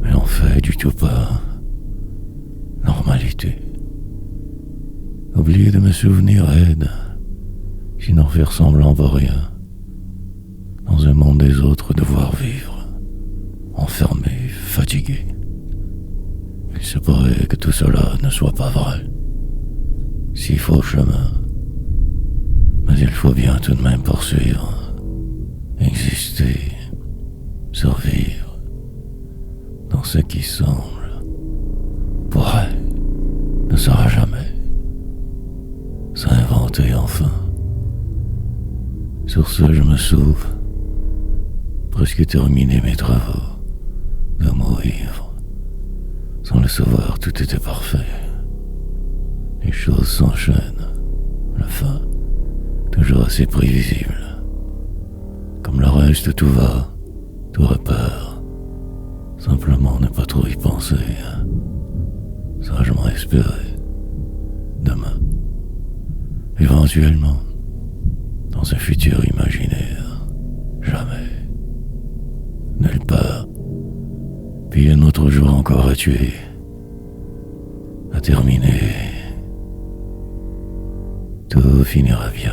[SPEAKER 1] mais en fait du tout pas. Normalité. Oublier de me souvenir aide, sinon faire semblant de rien. Dans un monde des autres devoir vivre, enfermé, fatigué. Il se pourrait que tout cela ne soit pas vrai. Si faux chemin, mais il faut bien tout de même poursuivre, exister. Survivre dans ce qui semble vrai ne sera jamais. S'inventer enfin. Sur ce, je me sauve, presque terminé mes travaux d'un mot ivre. Sans le savoir, tout était parfait. Les choses s'enchaînent. La fin, toujours assez prévisible. Comme le reste, tout va, tout repart. Simplement ne pas trop y penser. Sagement espérer. Demain. Éventuellement. Dans un futur imaginaire. Jamais. Nulle part. Puis un autre jour encore à tuer. À terminer. Tout finira bien.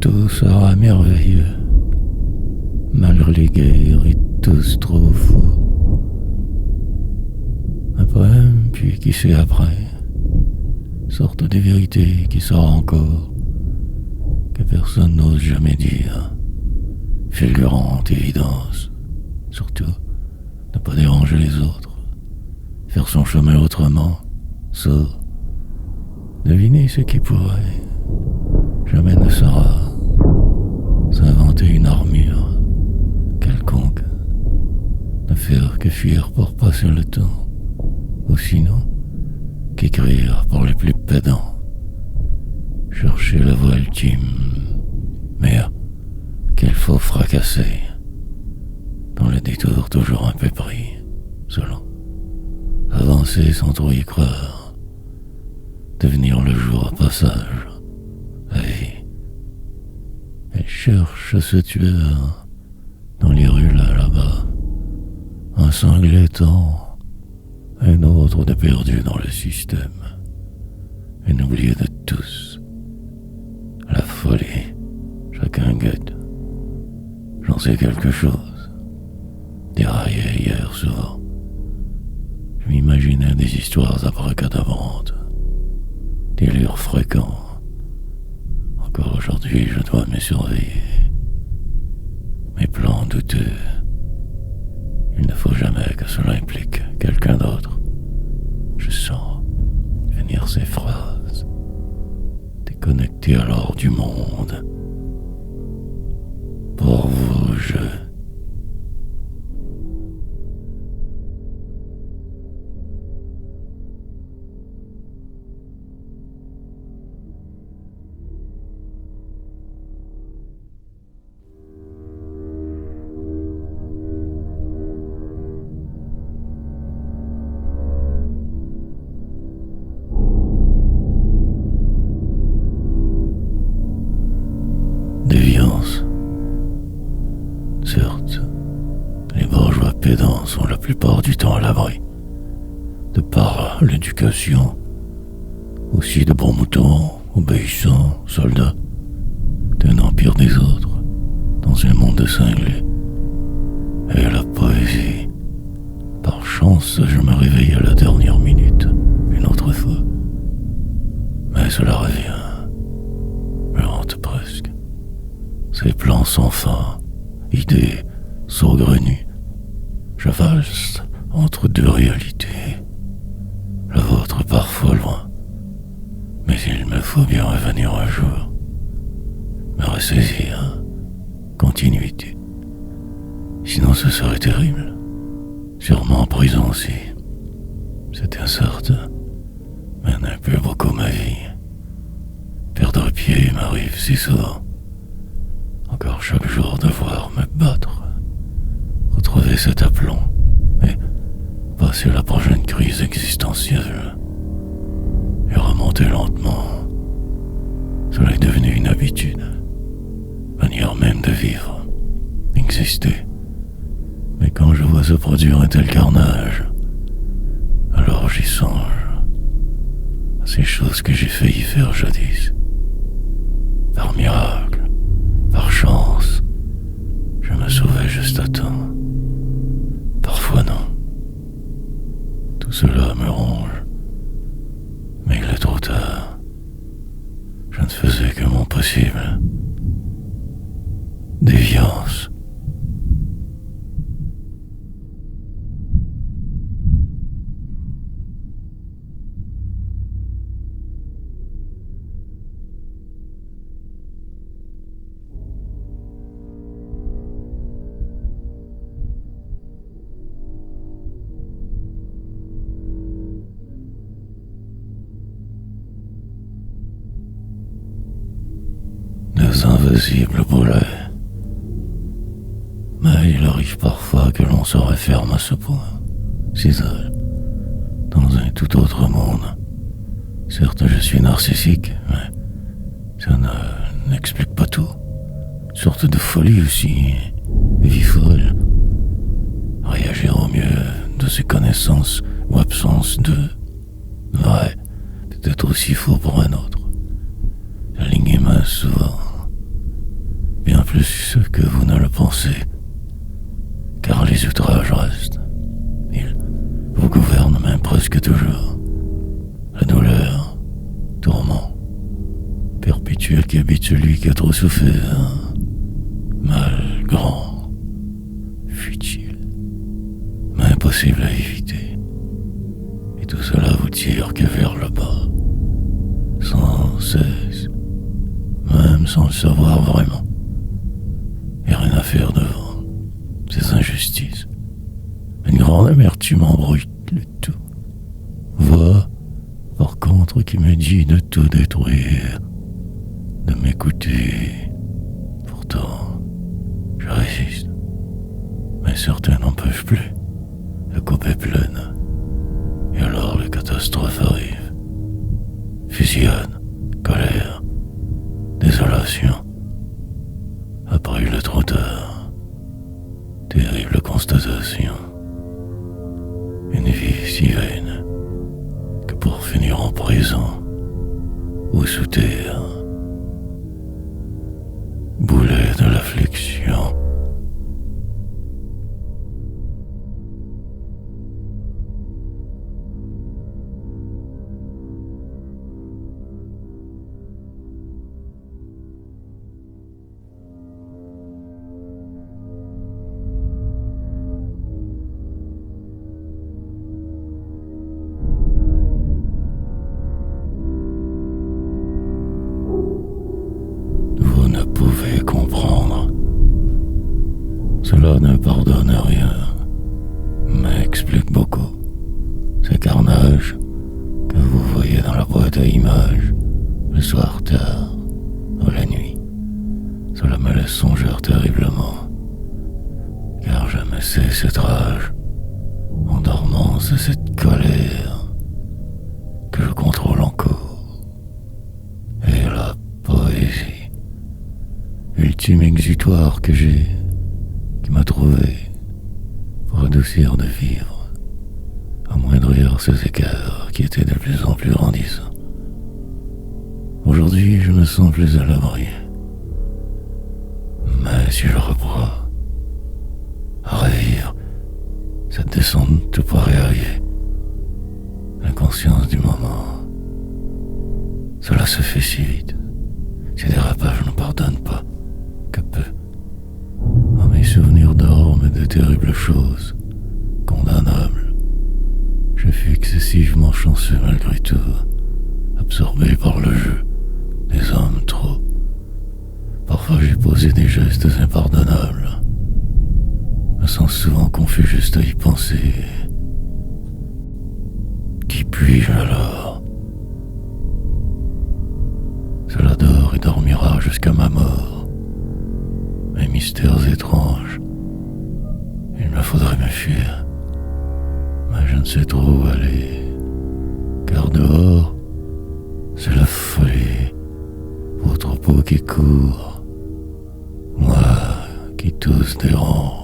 [SPEAKER 1] Tout sera merveilleux, malgré les guerres et tous trop faux. Un poème, puis qui sait après, sorte des vérités qui sortent encore, que personne n'ose jamais dire, fulgurante évidence, surtout ne pas déranger les autres, faire son chemin autrement, sort, deviner ce qui pourrait, jamais ne sera. S'inventer une armure quelconque, ne faire que fuir pour passer le temps, ou sinon qu'écrire pour les plus pédants, chercher la voie ultime, mais qu'il faut fracasser, dans le détour toujours un peu pris, selon, avancer sans trop y croire, devenir le jour au passage, la vie. Elle cherche ce tueur dans les rues là-bas, un cinglé temps, un autre de perdu dans le système, un oublié de tous. La folie, chacun guette. J'en sais quelque chose. Déraillé hier souvent. Je m'imaginais des histoires abracadabrantes, délires fréquents. Encore aujourd'hui, je dois me surveiller. Mes plans douteux. Il ne faut jamais que cela implique quelqu'un d'autre. Je sens venir ces phrases. Déconnecté alors du monde. Pour vous, je... Déviance. Certes, les bourgeois pédants sont la plupart du temps à l'abri, de par l'éducation, aussi de bons moutons, obéissants, soldats, d'un empire des autres, dans un monde cinglé. Et la poésie, par chance, je me réveille à la dernière minute, une autre fois. Mais cela revient, me hante presque. Ces plans sans fin, idées saugrenues. Je valse entre deux réalités. La vôtre parfois loin. Mais il me faut bien revenir un jour. Me ressaisir. Continuité. Sinon ce serait terrible. Sûrement en prison aussi. C'est incertain. Mais un peu beaucoup ma vie. Perdre pied m'arrive si souvent. Encore chaque jour devoir me battre, retrouver cet aplomb et passer la prochaine crise existentielle et remonter lentement. Cela est devenu une habitude, manière même de vivre, d'exister. Mais quand je vois se produire un tel carnage, alors j'y songe à ces choses que j'ai failli faire jadis, par miracle. Par chance, je me sauvais juste cela me ronge. Mais il est trop tard. Je ne faisais que mon possible. Déviance. Des invisibles boulets. Mais il arrive parfois que l'on se referme à ce point, s'isole, dans un tout autre monde. Certes, je suis narcissique, mais ça n'explique pas tout. Une sorte de folie aussi, vie folle. Réagir au mieux de ses connaissances ou absence de vrai, peut-être aussi faux pour un autre. La ligne est mince souvent, bien plus que vous ne le pensez, car les outrages restent. Ils vous gouvernent même presque toujours. La douleur, tourment, perpétuel qui habite celui qui a trop souffert. Mal grand, futile, mais impossible à éviter. Et tout cela vous tire que vers le bas, sans cesse, même sans le savoir vraiment. Et rien à faire devant ces injustices. Une grande amertume embrouille le tout. Voix, par contre, qui me dit de tout détruire, de m'écouter. Pourtant, je résiste. Mais certains n'en peuvent plus. La coupe est pleine. Et alors les catastrophes arrivent. Fusionne, colère, désolation. Après il est trop tard. Terrible constatation. Une vie si vaine que pour finir en prison ou sous terre. Boulet de l'affliction. Vous ne pouvez comprendre. Cela ne pardonne rien, mais explique beaucoup. Ces carnages que vous voyez dans la boîte à images, le soir tard, ou la nuit, cela me laisse songer terriblement, car je me sais cette rage, en dormant, c'est cette colère que je contrôle encore. Et la poésie, ultime exutoire que j'ai, qui m'a trouvé pour adoucir de vivre, amoindrir ces écarts qui étaient de plus en plus grandissants. Aujourd'hui, je me sens plus à l'abri. Mais si je reprends à revivre cette descente tout paraît arriver, l'inconscience du moment, cela se fait si vite. Ces dérapages ne pardonnent pas, que peu. Oh, mes souvenirs dorment de terribles choses, condamnables. Je fus excessivement chanceux malgré tout, absorbé par le jeu des hommes trop. Parfois j'ai posé des gestes impardonnables, me sens souvent confus juste à y penser. Qui puis-je alors? Cela dort et dormira jusqu'à ma mort. Mes mystères étranges, il me faudrait me fuir, mais je ne sais trop où aller, car dehors, c'est la folie, vos troupeaux qui courent, moi qui tous dérange.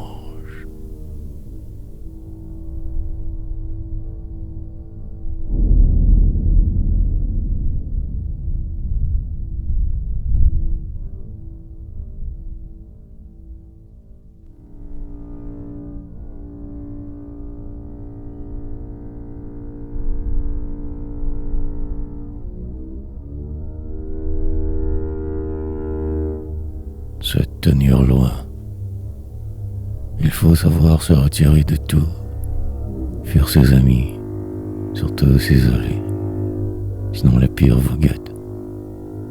[SPEAKER 1] tenir loin. Il faut savoir se retirer de tout, fuir ses amis, surtout s'isoler, sinon la pire vous guette.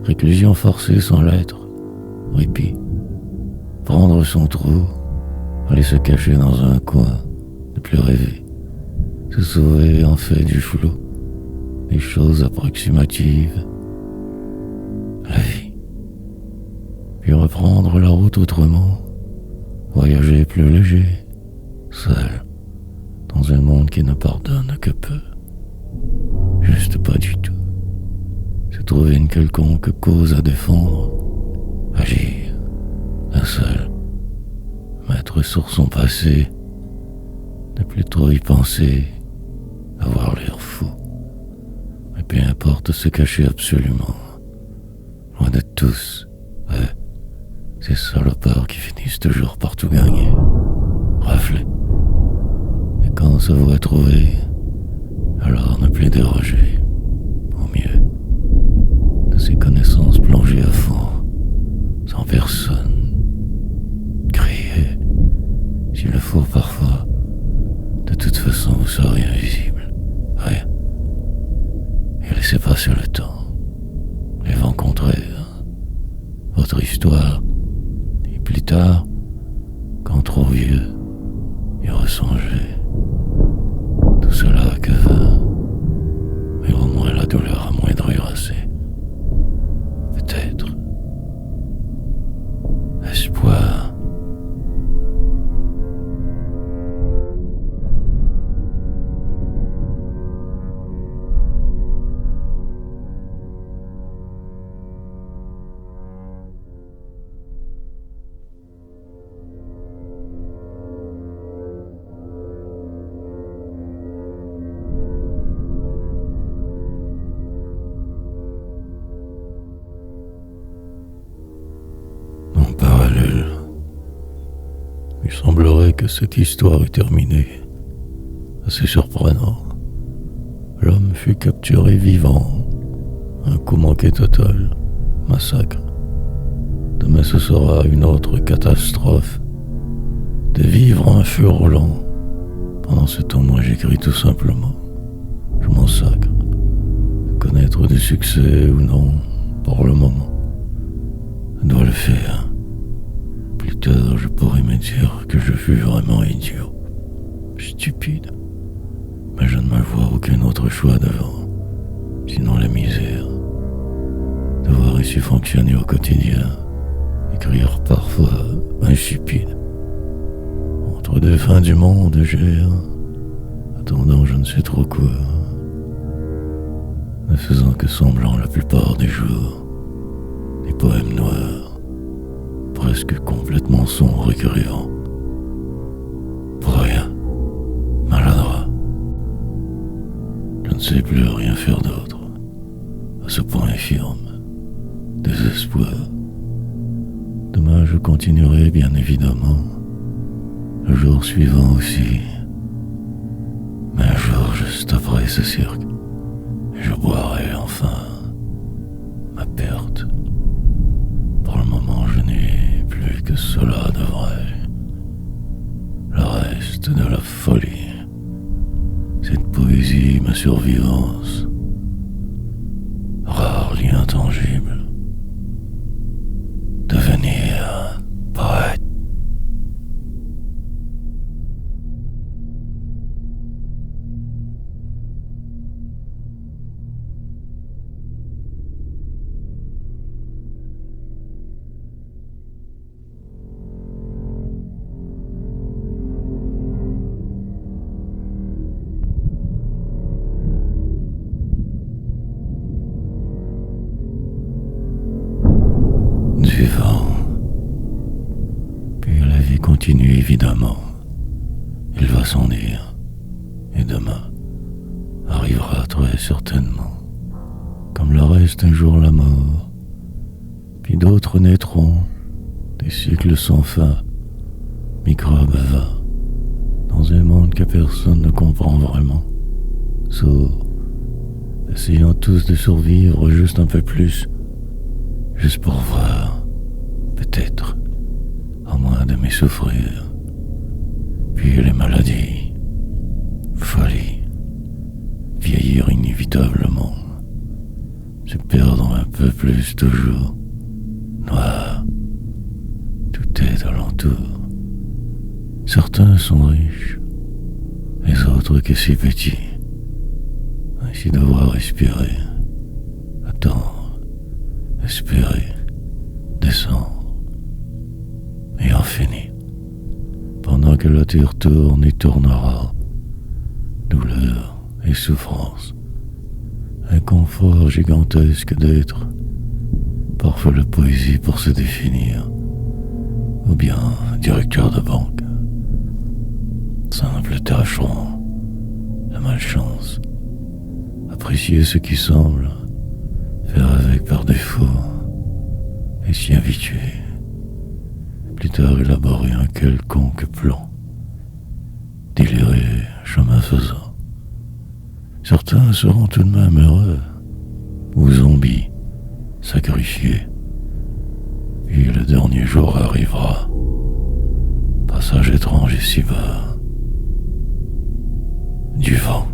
[SPEAKER 1] Réclusion forcée sans lettre, répit, prendre son trou, aller se cacher dans un coin, ne plus rêver, se sauver en fait du flou, des choses approximatives, la vie. Puis reprendre la route autrement, voyager plus léger, seul, dans un monde qui ne pardonne que peu. Juste pas du tout. Se trouver une quelconque cause à défendre, agir, un seul, mettre sur son passé, ne plus trop y penser, avoir l'air fou. Mais peu importe se cacher absolument, loin de tous, ouais, ces salopards qui finissent toujours par tout gagner, rafler. Et quand sa voie est trouvée, alors ne plus déroger, au mieux, de ses connaissances plongées à fond, sans personne, crier, s'il le faut parfois, de toute façon vous serez invisible, rien. Et laissez passer le temps, les vents contraires, votre histoire, et plus tard, quand trop vieux, y ressonger. Tout cela que va, mais au moins la douleur amoindrira assez. Peut-être. Espoir. Il semblerait que cette histoire est terminée. Assez surprenant. L'homme fut capturé vivant. Un coup manqué total. Massacre. Demain ce sera une autre catastrophe. De vivre un feu roulant. Pendant ce temps, moi j'écris tout simplement. Je m'en sacre. Connaître du succès ou non, pour le moment. Je dois le faire. Plus tard, je pourrais me dire que je fus vraiment idiot, stupide. Mais je ne me vois aucun autre choix devant, sinon la misère. Devoir ici fonctionner au quotidien, écrire parfois insipide. Entre deux fins du monde, j'ai attendant je ne sais trop quoi, ne faisant que semblant la plupart des jours, des poèmes noirs, presque complètement sombre et crevant. Pour rien, maladroit. Je ne sais plus rien faire d'autre. À ce point infirme, désespoir. Demain je continuerai bien évidemment. Le jour suivant aussi. Mais un jour juste après ce cirque, je boirai enfin ma perte. Pour le moment je n'ai plus que cela de vrai. Le reste de la folie. Cette poésie, ma survivance. Rare lien tangible. Devenir poète. Puis la vie continue évidemment. Il va s'en ir. Et demain arrivera très certainement. Comme le reste un jour la mort. Puis d'autres naîtront. Des cycles sans fin. Microbes vains. Dans un monde que personne ne comprend vraiment. Sourds. Essayant tous de survivre juste un peu plus. Juste pour voir, peut-être, d'aimer souffrir, puis les maladies, folie, vieillir inévitablement, se perdre un peu plus toujours, noir, tout est alentour. Certains sont riches, les autres que si petits, ainsi devoir respirer, attendre, espérer, descendre, et en finir, pendant que la terre tourne et tournera, douleur et souffrance, un confort gigantesque d'être, parfois la poésie pour se définir, ou bien directeur de banque, simple tâcheron, la malchance, apprécier ce qui semble, faire avec par défaut, et s'y habituer, plus tard élaborer un quelconque plan, délirer chemin faisant. Certains seront tout de même heureux, ou zombies, sacrifiés. Puis le dernier jour arrivera, passage étrange ici-bas, du vent.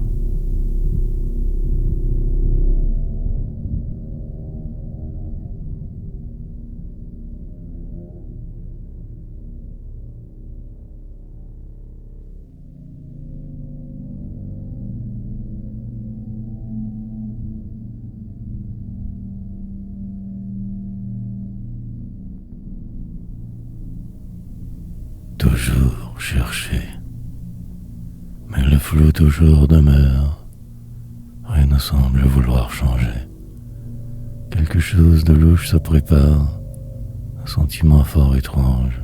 [SPEAKER 1] Toujours chercher, mais le flou toujours demeure, rien ne semble vouloir changer. Quelque chose de louche se prépare, un sentiment fort étrange,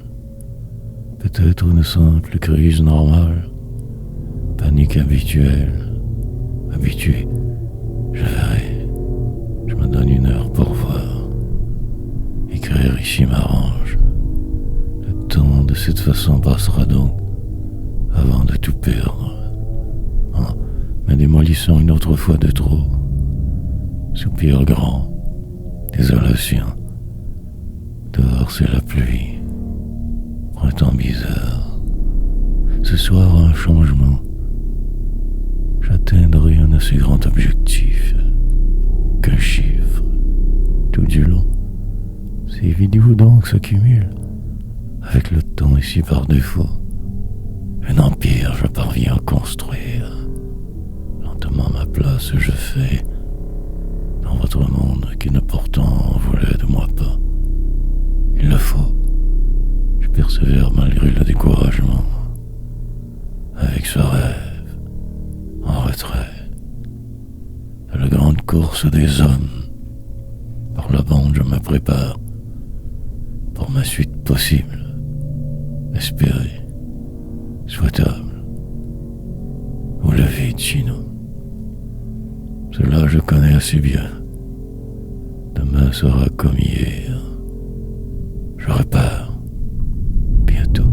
[SPEAKER 1] peut-être une simple crise normale, panique habituelle, habitué, je verrai, je me donne une heure pour voir, écrire ici m'arrange. Le temps de cette façon passera donc, avant de tout perdre, en me démolissant une autre fois de trop. Soupir grand, désolation, dehors c'est la pluie, printemps bizarre. Ce soir un changement, j'atteindrai un assez grand objectif, qu'un chiffre, tout du long. Ces vidéos donc s'accumulent, avec le temps ici par défaut. Un empire je parviens à construire. Lentement ma place je fais dans votre monde qui ne pourtant voulait de moi pas. Il le faut. Je persévère malgré le découragement. Avec ce rêve, en retrait, de la grande course des hommes. Par la bande je me prépare pour ma suite possible. Espéré, souhaitable, ou le vide sinon. Cela je connais assez bien. Demain sera comme hier. Je repars, bientôt.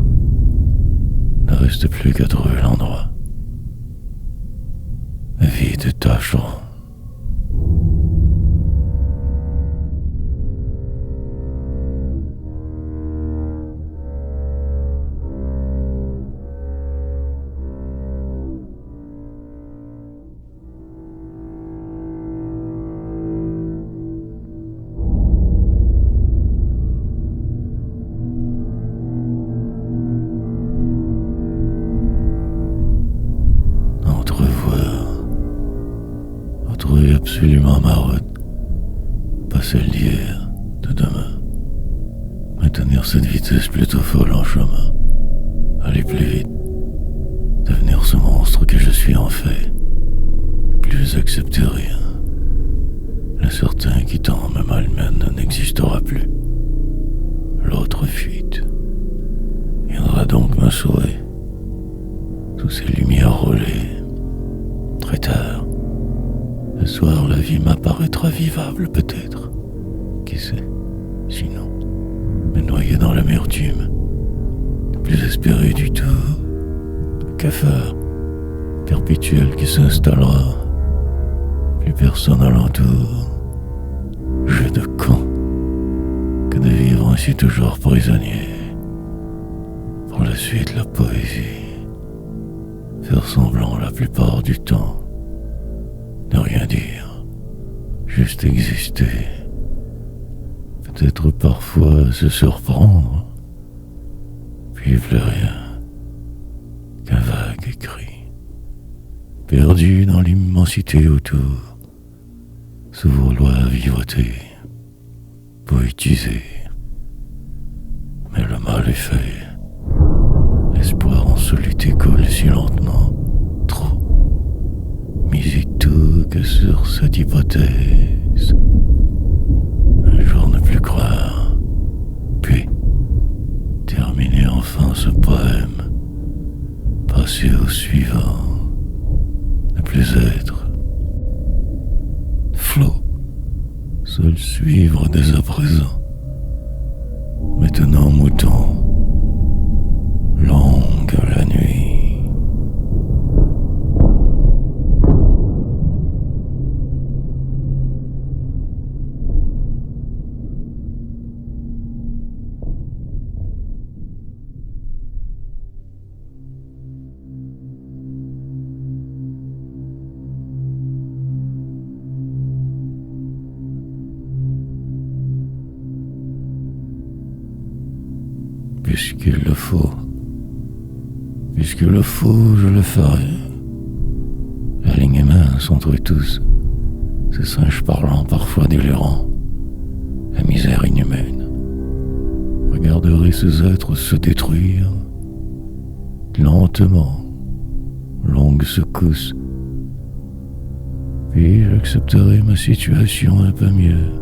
[SPEAKER 1] Ne reste plus qu'à trouver l'endroit. Vide tâcheron. Retrouver absolument ma route, pas celle d'hier, de demain. Maintenir cette vitesse plutôt folle en chemin, aller plus vite, devenir ce monstre que je suis en fait, plus accepter rien. L'incertain qui tend me malmène n'existera plus. L'autre fuite viendra donc me sauver. Sous ces lumières roulées, très tard, le soir la vie m'apparaîtra vivable peut-être. Qui sait, sinon, me noyer dans l'amertume, ne plus espérer du tout. Cafard perpétuel qui s'installera, plus personne alentour. Jeu de con que de vivre ainsi toujours prisonnier. suis de la poésie. Faire semblant la plupart du temps. Ne rien dire. Juste exister. Peut-être parfois se surprendre. Puis plus rien. Qu'un vague écrit. Perdu dans l'immensité autour. Se vouloir vivoter. Poétiser. Mais le mal est fait. L'espoir en solitude colle si lentement. Trop. Miser tout que sur cette hypothèse. Un jour ne plus croire. Puis, terminer enfin ce poème. Passer au suivant. Ne plus être. Flot. Seul suivre dès à présent. Maintenant mouton. Longue la nuit. Puisqu'il le faut. Puisque le faut, je le ferai. La ligne est mince entre eux tous. Ces singes parlant, parfois délirants. La misère inhumaine. Regarderai ces êtres se détruire. Lentement. Longue secousse. Puis j'accepterai ma situation un peu mieux.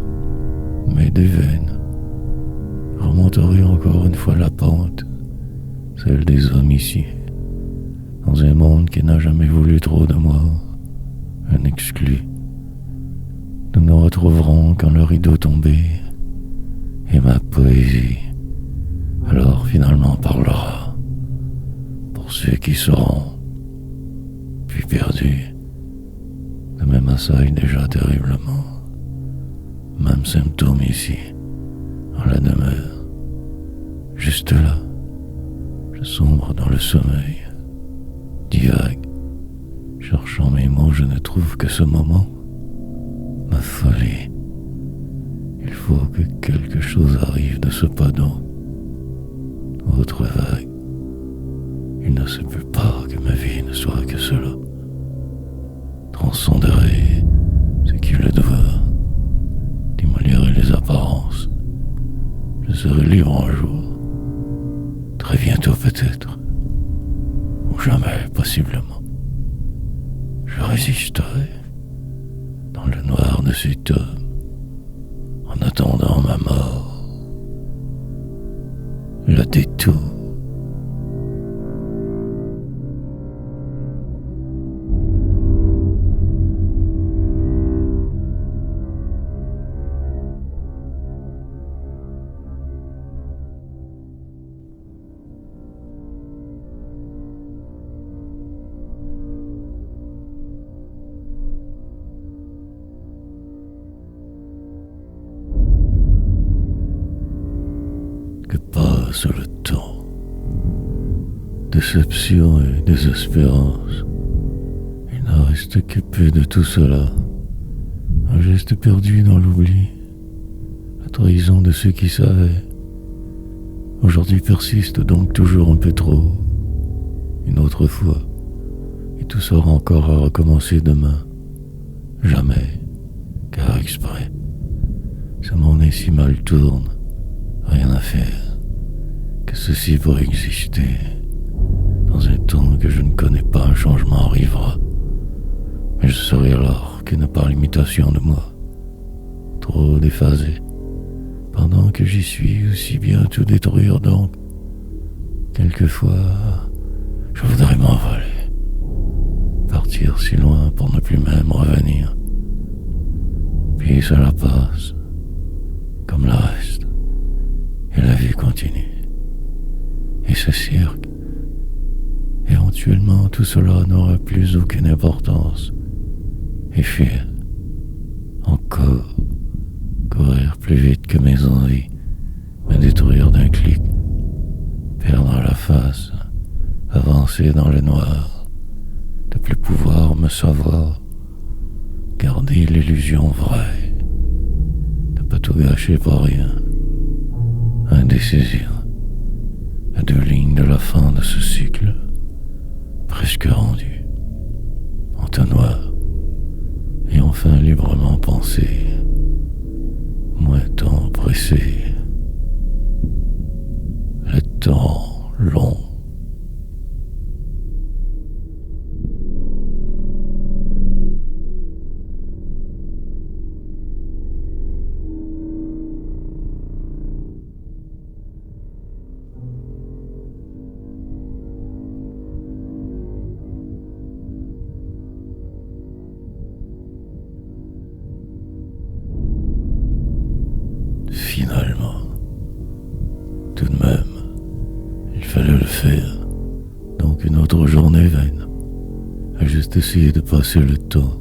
[SPEAKER 1] Mais des veines. Remonterai encore une fois la pente. Celle des hommes ici. Dans un monde qui n'a jamais voulu trop de moi, un exclu. Nous nous retrouverons quand le rideau tombé et ma poésie alors finalement parlera pour ceux qui seront puis perdus. De même assaille déjà terriblement. Même symptôme ici, en la demeure. Juste là, je sombre dans le sommeil. Divague, cherchant mes mots, je ne trouve que ce moment. Ma folie. Il faut que quelque chose arrive de ce pas d'eau. Autre vague. Il ne se peut pas que ma vie ne soit que cela. Transcenderai ce qui le doit. Démolirai les apparences. Je serai libre un jour. Très bientôt peut-être. Ou jamais, possiblement. Je résisterai dans le noir de cet homme en attendant ma mort. Le détour. Que passe le temps. Déception et désespérance. Il n'en reste que peu de tout cela. Un geste perdu dans l'oubli. La trahison de ceux qui savaient. Aujourd'hui persiste donc toujours un peu trop. Une autre fois. Et tout sera encore à recommencer demain. Jamais. Car exprès. Ce monde est si mal tourne. Rien à faire, que ceci pour exister. Dans un temps que je ne connais pas, un changement arrivera. Mais je serai alors qu'une par l'imitation de moi. Trop déphasé. Pendant que j'y suis, aussi bien tout détruire donc. Quelquefois, je voudrais m'envoler. Partir si loin pour ne plus même revenir. Puis cela passe, comme le reste. Et la vie continue. Et ce cirque, éventuellement tout cela n'aura plus aucune importance. Et fuir, encore, courir plus vite que mes envies, me détruire d'un clic, perdre la face, m'enfoncer dans le noir, de plus pouvoir me savoir, garder l'illusion vraie, de pas tout gâcher pour rien, indécision, à 2 lignes de la fin de ce cycle, presque rendu, entonnoir, et enfin librement penser, moins temps pressé, le temps long. Finalement, tout de même, il fallait le faire. Donc une autre journée vaine, à juste essayer de passer le temps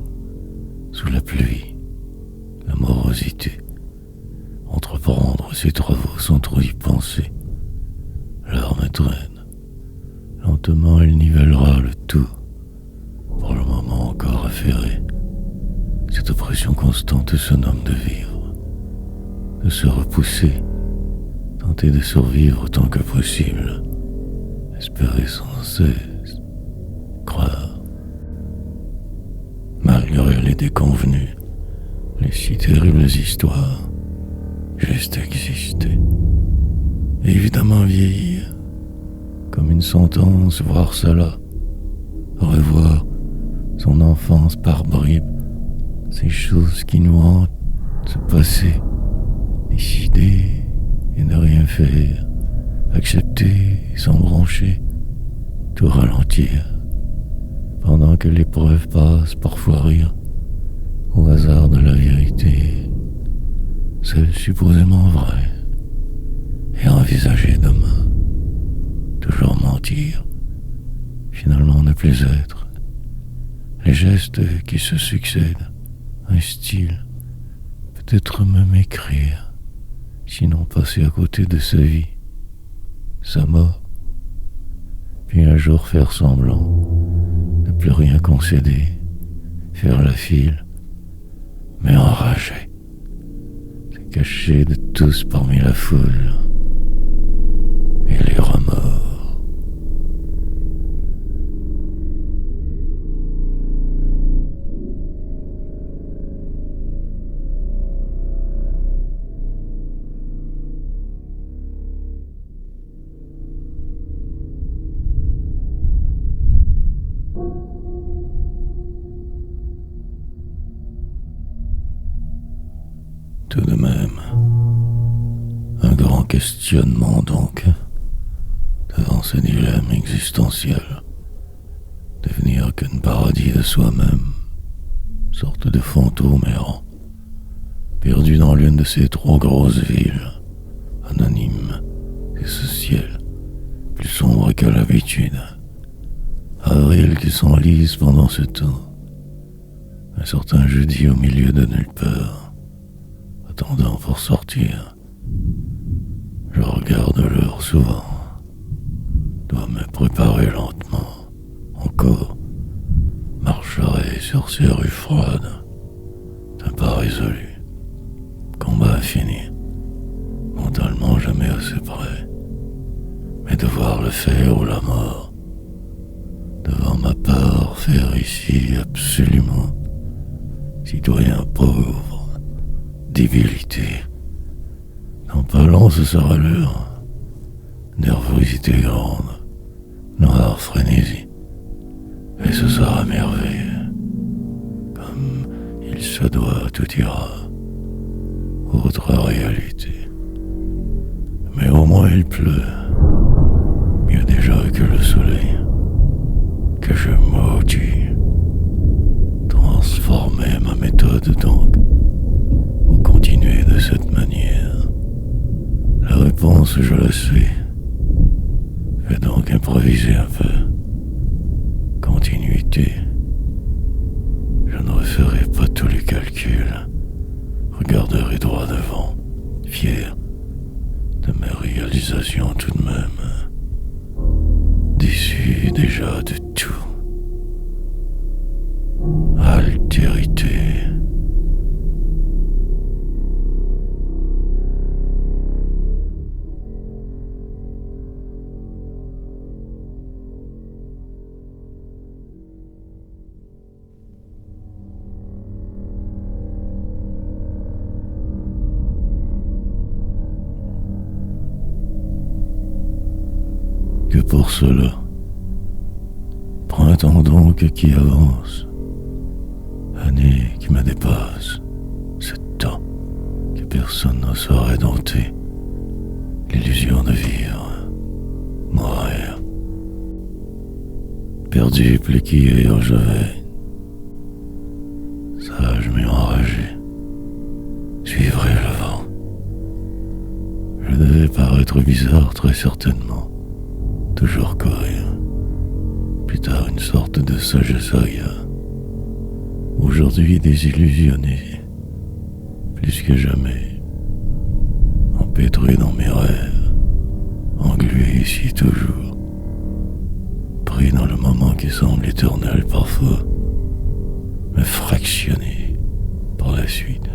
[SPEAKER 1] sous la pluie, la morosité, entreprendre ses travaux sans trop y penser. L'heure me traîne. Lentement, il nivellera le tout, pour le moment encore affairé. Cette oppression constante se nomme de vivre, de se repousser, tenter de survivre autant que possible, espérer sans cesse, croire. Malgré les déconvenues, les si terribles histoires, juste exister. Évidemment vieillir, comme une sentence, voir cela, revoir son enfance par bribes, ces choses qui nous hantent, se passer, décider et ne rien faire, accepter sans broncher, tout ralentir, pendant que l'épreuve passe, parfois rire, au hasard de la vérité, celle supposément vraie, et envisager demain, toujours mentir, finalement ne plus être, les gestes qui se succèdent, un style, peut-être même écrire, sinon passer à côté de sa vie, sa mort, puis un jour faire semblant, ne plus rien concéder, faire la file, mais enragé, se cacher de tous parmi la foule, et les remords. Tout de même, un grand questionnement donc, devant ce dilemme existentiel, devenir qu'un paradis de soi-même, sorte de fantôme errant, perdu dans l'une de ces trop grosses villes, anonyme, et ce ciel, plus sombre qu'à l'habitude, avril qui s'enlise pendant ce temps, un certain jeudi au milieu de nulle part, attendant pour sortir. Je regarde l'heure souvent, dois me préparer lentement, encore, marcherai sur ces rues froides, d'un pas résolu, combat infini, mentalement jamais assez près, mais devoir le faire ou la mort, devant ma part faire ici absolument, citoyen pauvre, débilité. Dans pas long ce sera l'heure. Nervosité grande, noire frénésie. Et ce sera merveille. Comme il se doit, tout ira. Autre réalité. Mais au moins il pleut. Mieux déjà que le soleil. Que je maudis. Transformer ma méthode donc. Continuer de cette manière. La réponse, je la sais. Fais donc improviser un peu. Continuité. Je ne referai pas tous les calculs. Regarderai droit devant, fier de mes réalisations tout de même. Déçu déjà pour cela. Printemps donc qui avance, année qui me dépasse, ce temps que personne ne saurait dompter, l'illusion de vivre, mourir. Perdu, pliqué je vais, sage mais enragé, suivrai le vent. Je devais paraître bizarre très certainement, toujours courir. Plus tard une sorte de sagesse ailleurs. Aujourd'hui désillusionné, plus que jamais, empêtré dans mes rêves, englué ici toujours, pris dans le moment qui semble éternel parfois, mais fractionné par la suite,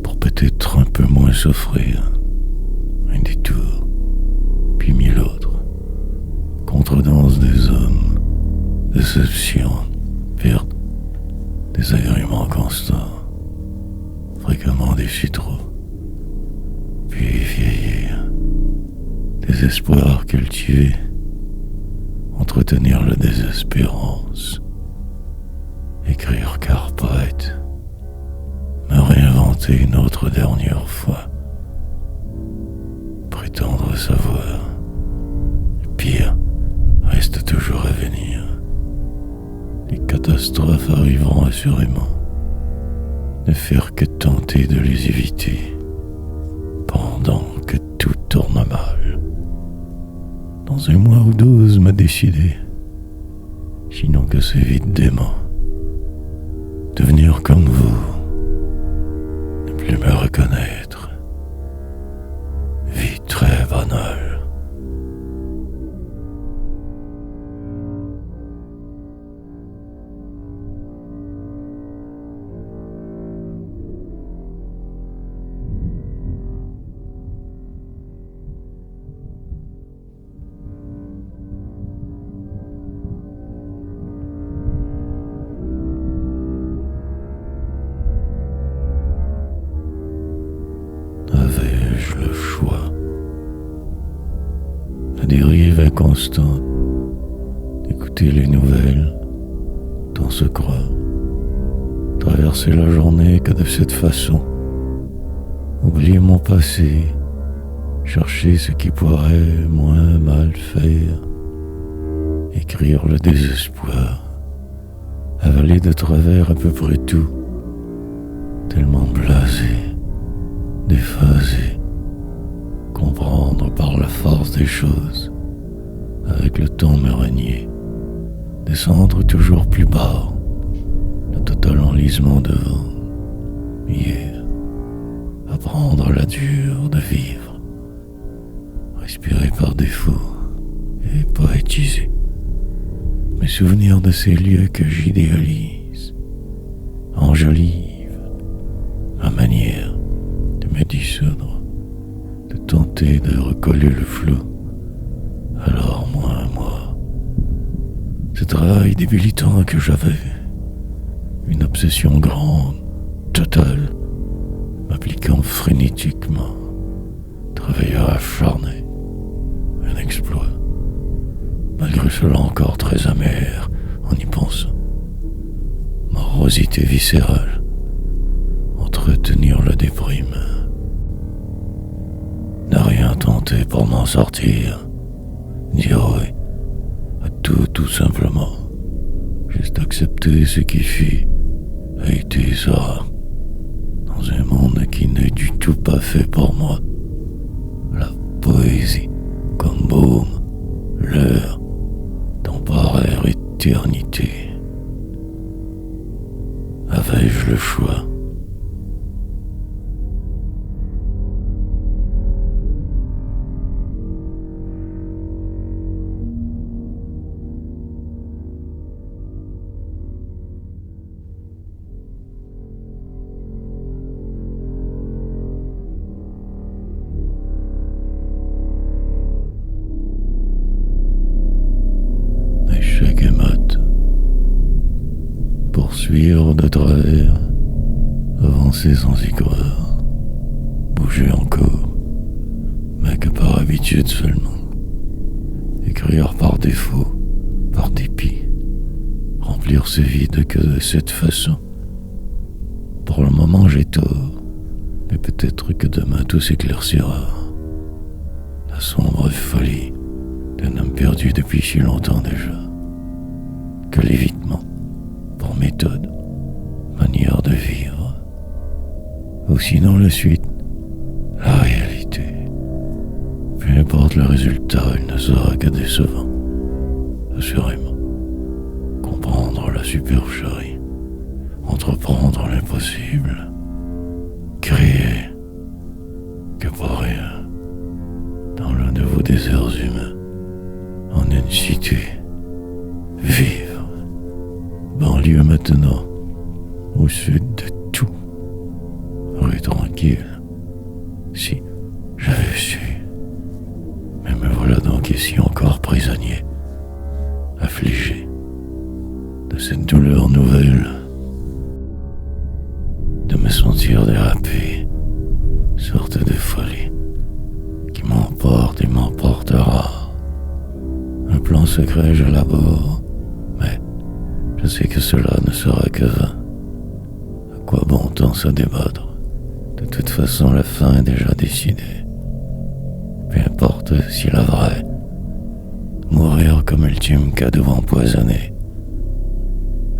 [SPEAKER 1] pour peut-être un peu moins souffrir, un détour, puis mille autres. Contredanse des hommes, déception, perte, désagréments constants, fréquemment des trop, puis vieillir, désespoir cultivé, entretenir la désespérance, écrire Carpette, me réinventer une autre dernière fois, prétendre savoir, le pire reste toujours à venir. Les catastrophes arriveront assurément. Ne faire que tenter de les éviter, pendant que tout tourne mal. Dans un mois ou 12 m'a décidé, sinon que c'est vite dément, devenir comme vous, ne plus me reconnaître, vie très banale. Avais-je le choix? La dérive inconstante d'écouter les nouvelles, tant se croire, traverser la journée que de cette façon, oublier mon passé, chercher ce qui pourrait moins mal faire, écrire le désespoir, avaler de travers à peu près tout, tellement blasé, déphasé, comprendre par la force des choses, avec le temps me régner, descendre toujours plus bas, le total enlisement devant, hier, apprendre la dure de vivre, respirer par défaut et poétiser, mes souvenirs de ces lieux que j'idéalise, enjolive ma manière de me dissoudre, de tenter de recoller le flot. Alors moi, ce travail débilitant que j'avais, une obsession grande, totale, m'appliquant frénétiquement, travailleur acharné, un exploit, malgré cela encore très amer en y pensant, morosité viscérale, entretenir la déprime, n'a rien tenté pour m'en sortir, dire oui à tout simplement, juste accepter ce qui fut, a été ça, dans un monde qui n'est du tout pas fait pour moi. La poésie, comme baume, l'heure, temporaire éternité. Avais-je le choix? Échec et mat. Poursuivre de travers, avancer sans y croire, bouger encore, mais que par habitude seulement, écrire par défaut, par dépit, remplir ce vide que de cette façon. Pour le moment j'ai tort, mais peut-être que demain tout s'éclaircira. La sombre folie d'un homme perdu depuis si longtemps déjà. Que l'évitement, pour méthode, manière de vivre. Ou sinon la suite, la réalité. Peu importe le résultat, il ne sera que décevant. Assurément. Comprendre la supercherie, entreprendre l'impossible, créer que pour rien, dans l'un de vos déserts humains, en une cité, vivre, banlieue maintenant, au sud de tout, rue tranquille, si j'avais su. Mais me voilà donc ici encore prisonnier, affligé de cette douleur nouvelle, de me sentir dérapé, sorte de folie qui m'emporte et m'emportera. Un plan secret j'élabore, mais je sais que cela ne sera que vain. À quoi bon temps se débattre? De toute façon, la fin est déjà décidée. Peu importe si la vraie, mourir comme ultime cadeau empoisonné.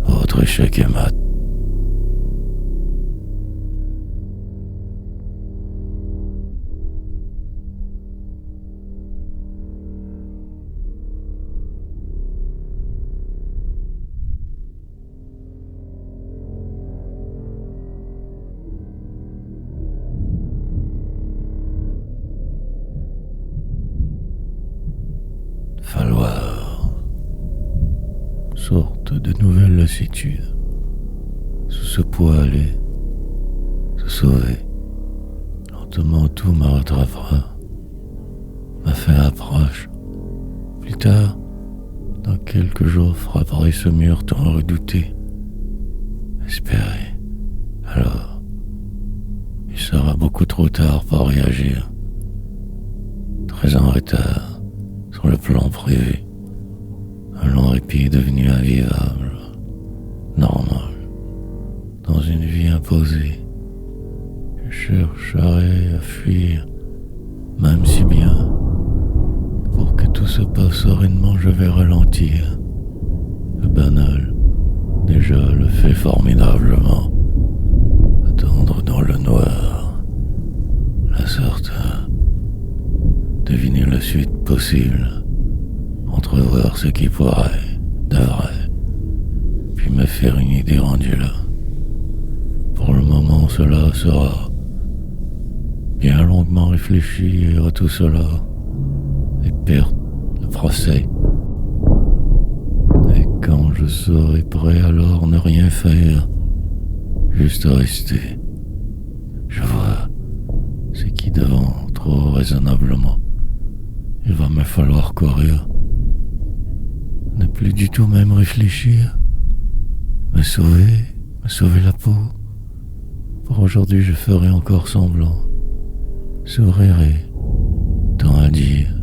[SPEAKER 1] Autre échec et mat. Falloir, sorte de nouvelle lassitude, sous ce poids aller, se sauver, lentement tout me rattrapera, ma fin approche, plus tard, dans quelques jours frapperai ce mur tant redouté, espérer, alors, il sera beaucoup trop tard pour réagir, très en retard, sur le plan prévu, un long répit devenu invivable, normal, dans une vie imposée. Je chercherai à fuir, même si bien, pour que tout se passe sereinement, je vais ralentir. Le banal, déjà le fait formidablement, attendre dans le noir, la sorte. Deviner la suite possible, entrevoir ce qui pourrait, devrait, puis me faire une idée rendue là. Pour le moment, cela sera bien longuement réfléchi à tout cela, les pertes, le procès. Et quand je serai prêt, alors ne rien faire, juste rester. Je vois ce qui devant trop raisonnablement. Il va me falloir courir, ne plus du tout même réfléchir, me sauver la peau. Pour aujourd'hui, je ferai encore semblant, sourirai, tant à dire,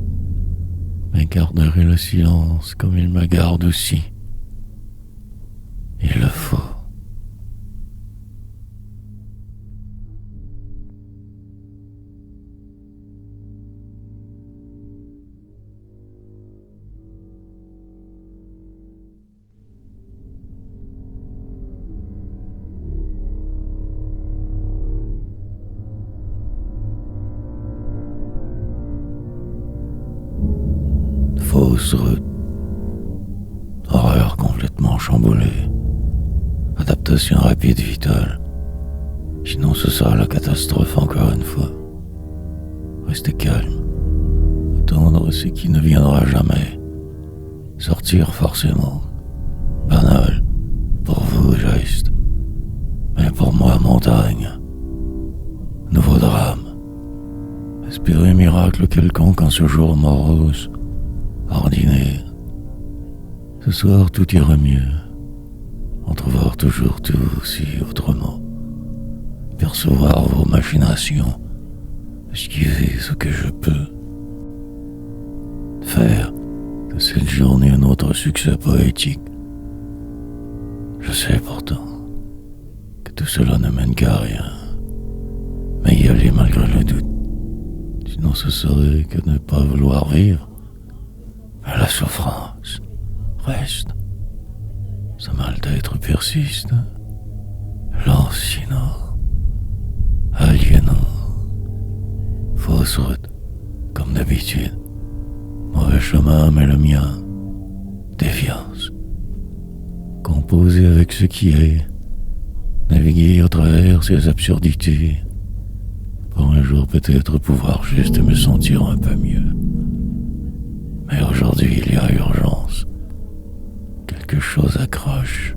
[SPEAKER 1] mais garderai le silence comme il me garde aussi. Il le faut. Fausse route, horaire complètement chamboulé, adaptation rapide vitale, sinon ce sera la catastrophe encore une fois. Restez calme, attendre ce qui ne viendra jamais, sortir forcément, banal, pour vous geste, mais pour moi montagne, nouveau drame, espérer miracle quelconque en ce jour morose, ordinaire. Ce soir tout ira mieux, entrevoir toujours tout aussi autrement, percevoir vos machinations, esquiver ce que je peux, faire de cette journée un autre succès poétique. Je sais pourtant que tout cela ne mène qu'à rien, mais y aller malgré le doute, sinon ce serait que ne pas vouloir vivre. Mais la souffrance reste, ce mal d'être persiste, lancinant, aliénant, fausse route, comme d'habitude, mauvais chemin mais le mien, défiance, composer avec ce qui est, naviguer au travers ces absurdités, pour un jour peut-être pouvoir juste me sentir un peu mieux. Mais aujourd'hui il y a urgence, quelque chose accroche,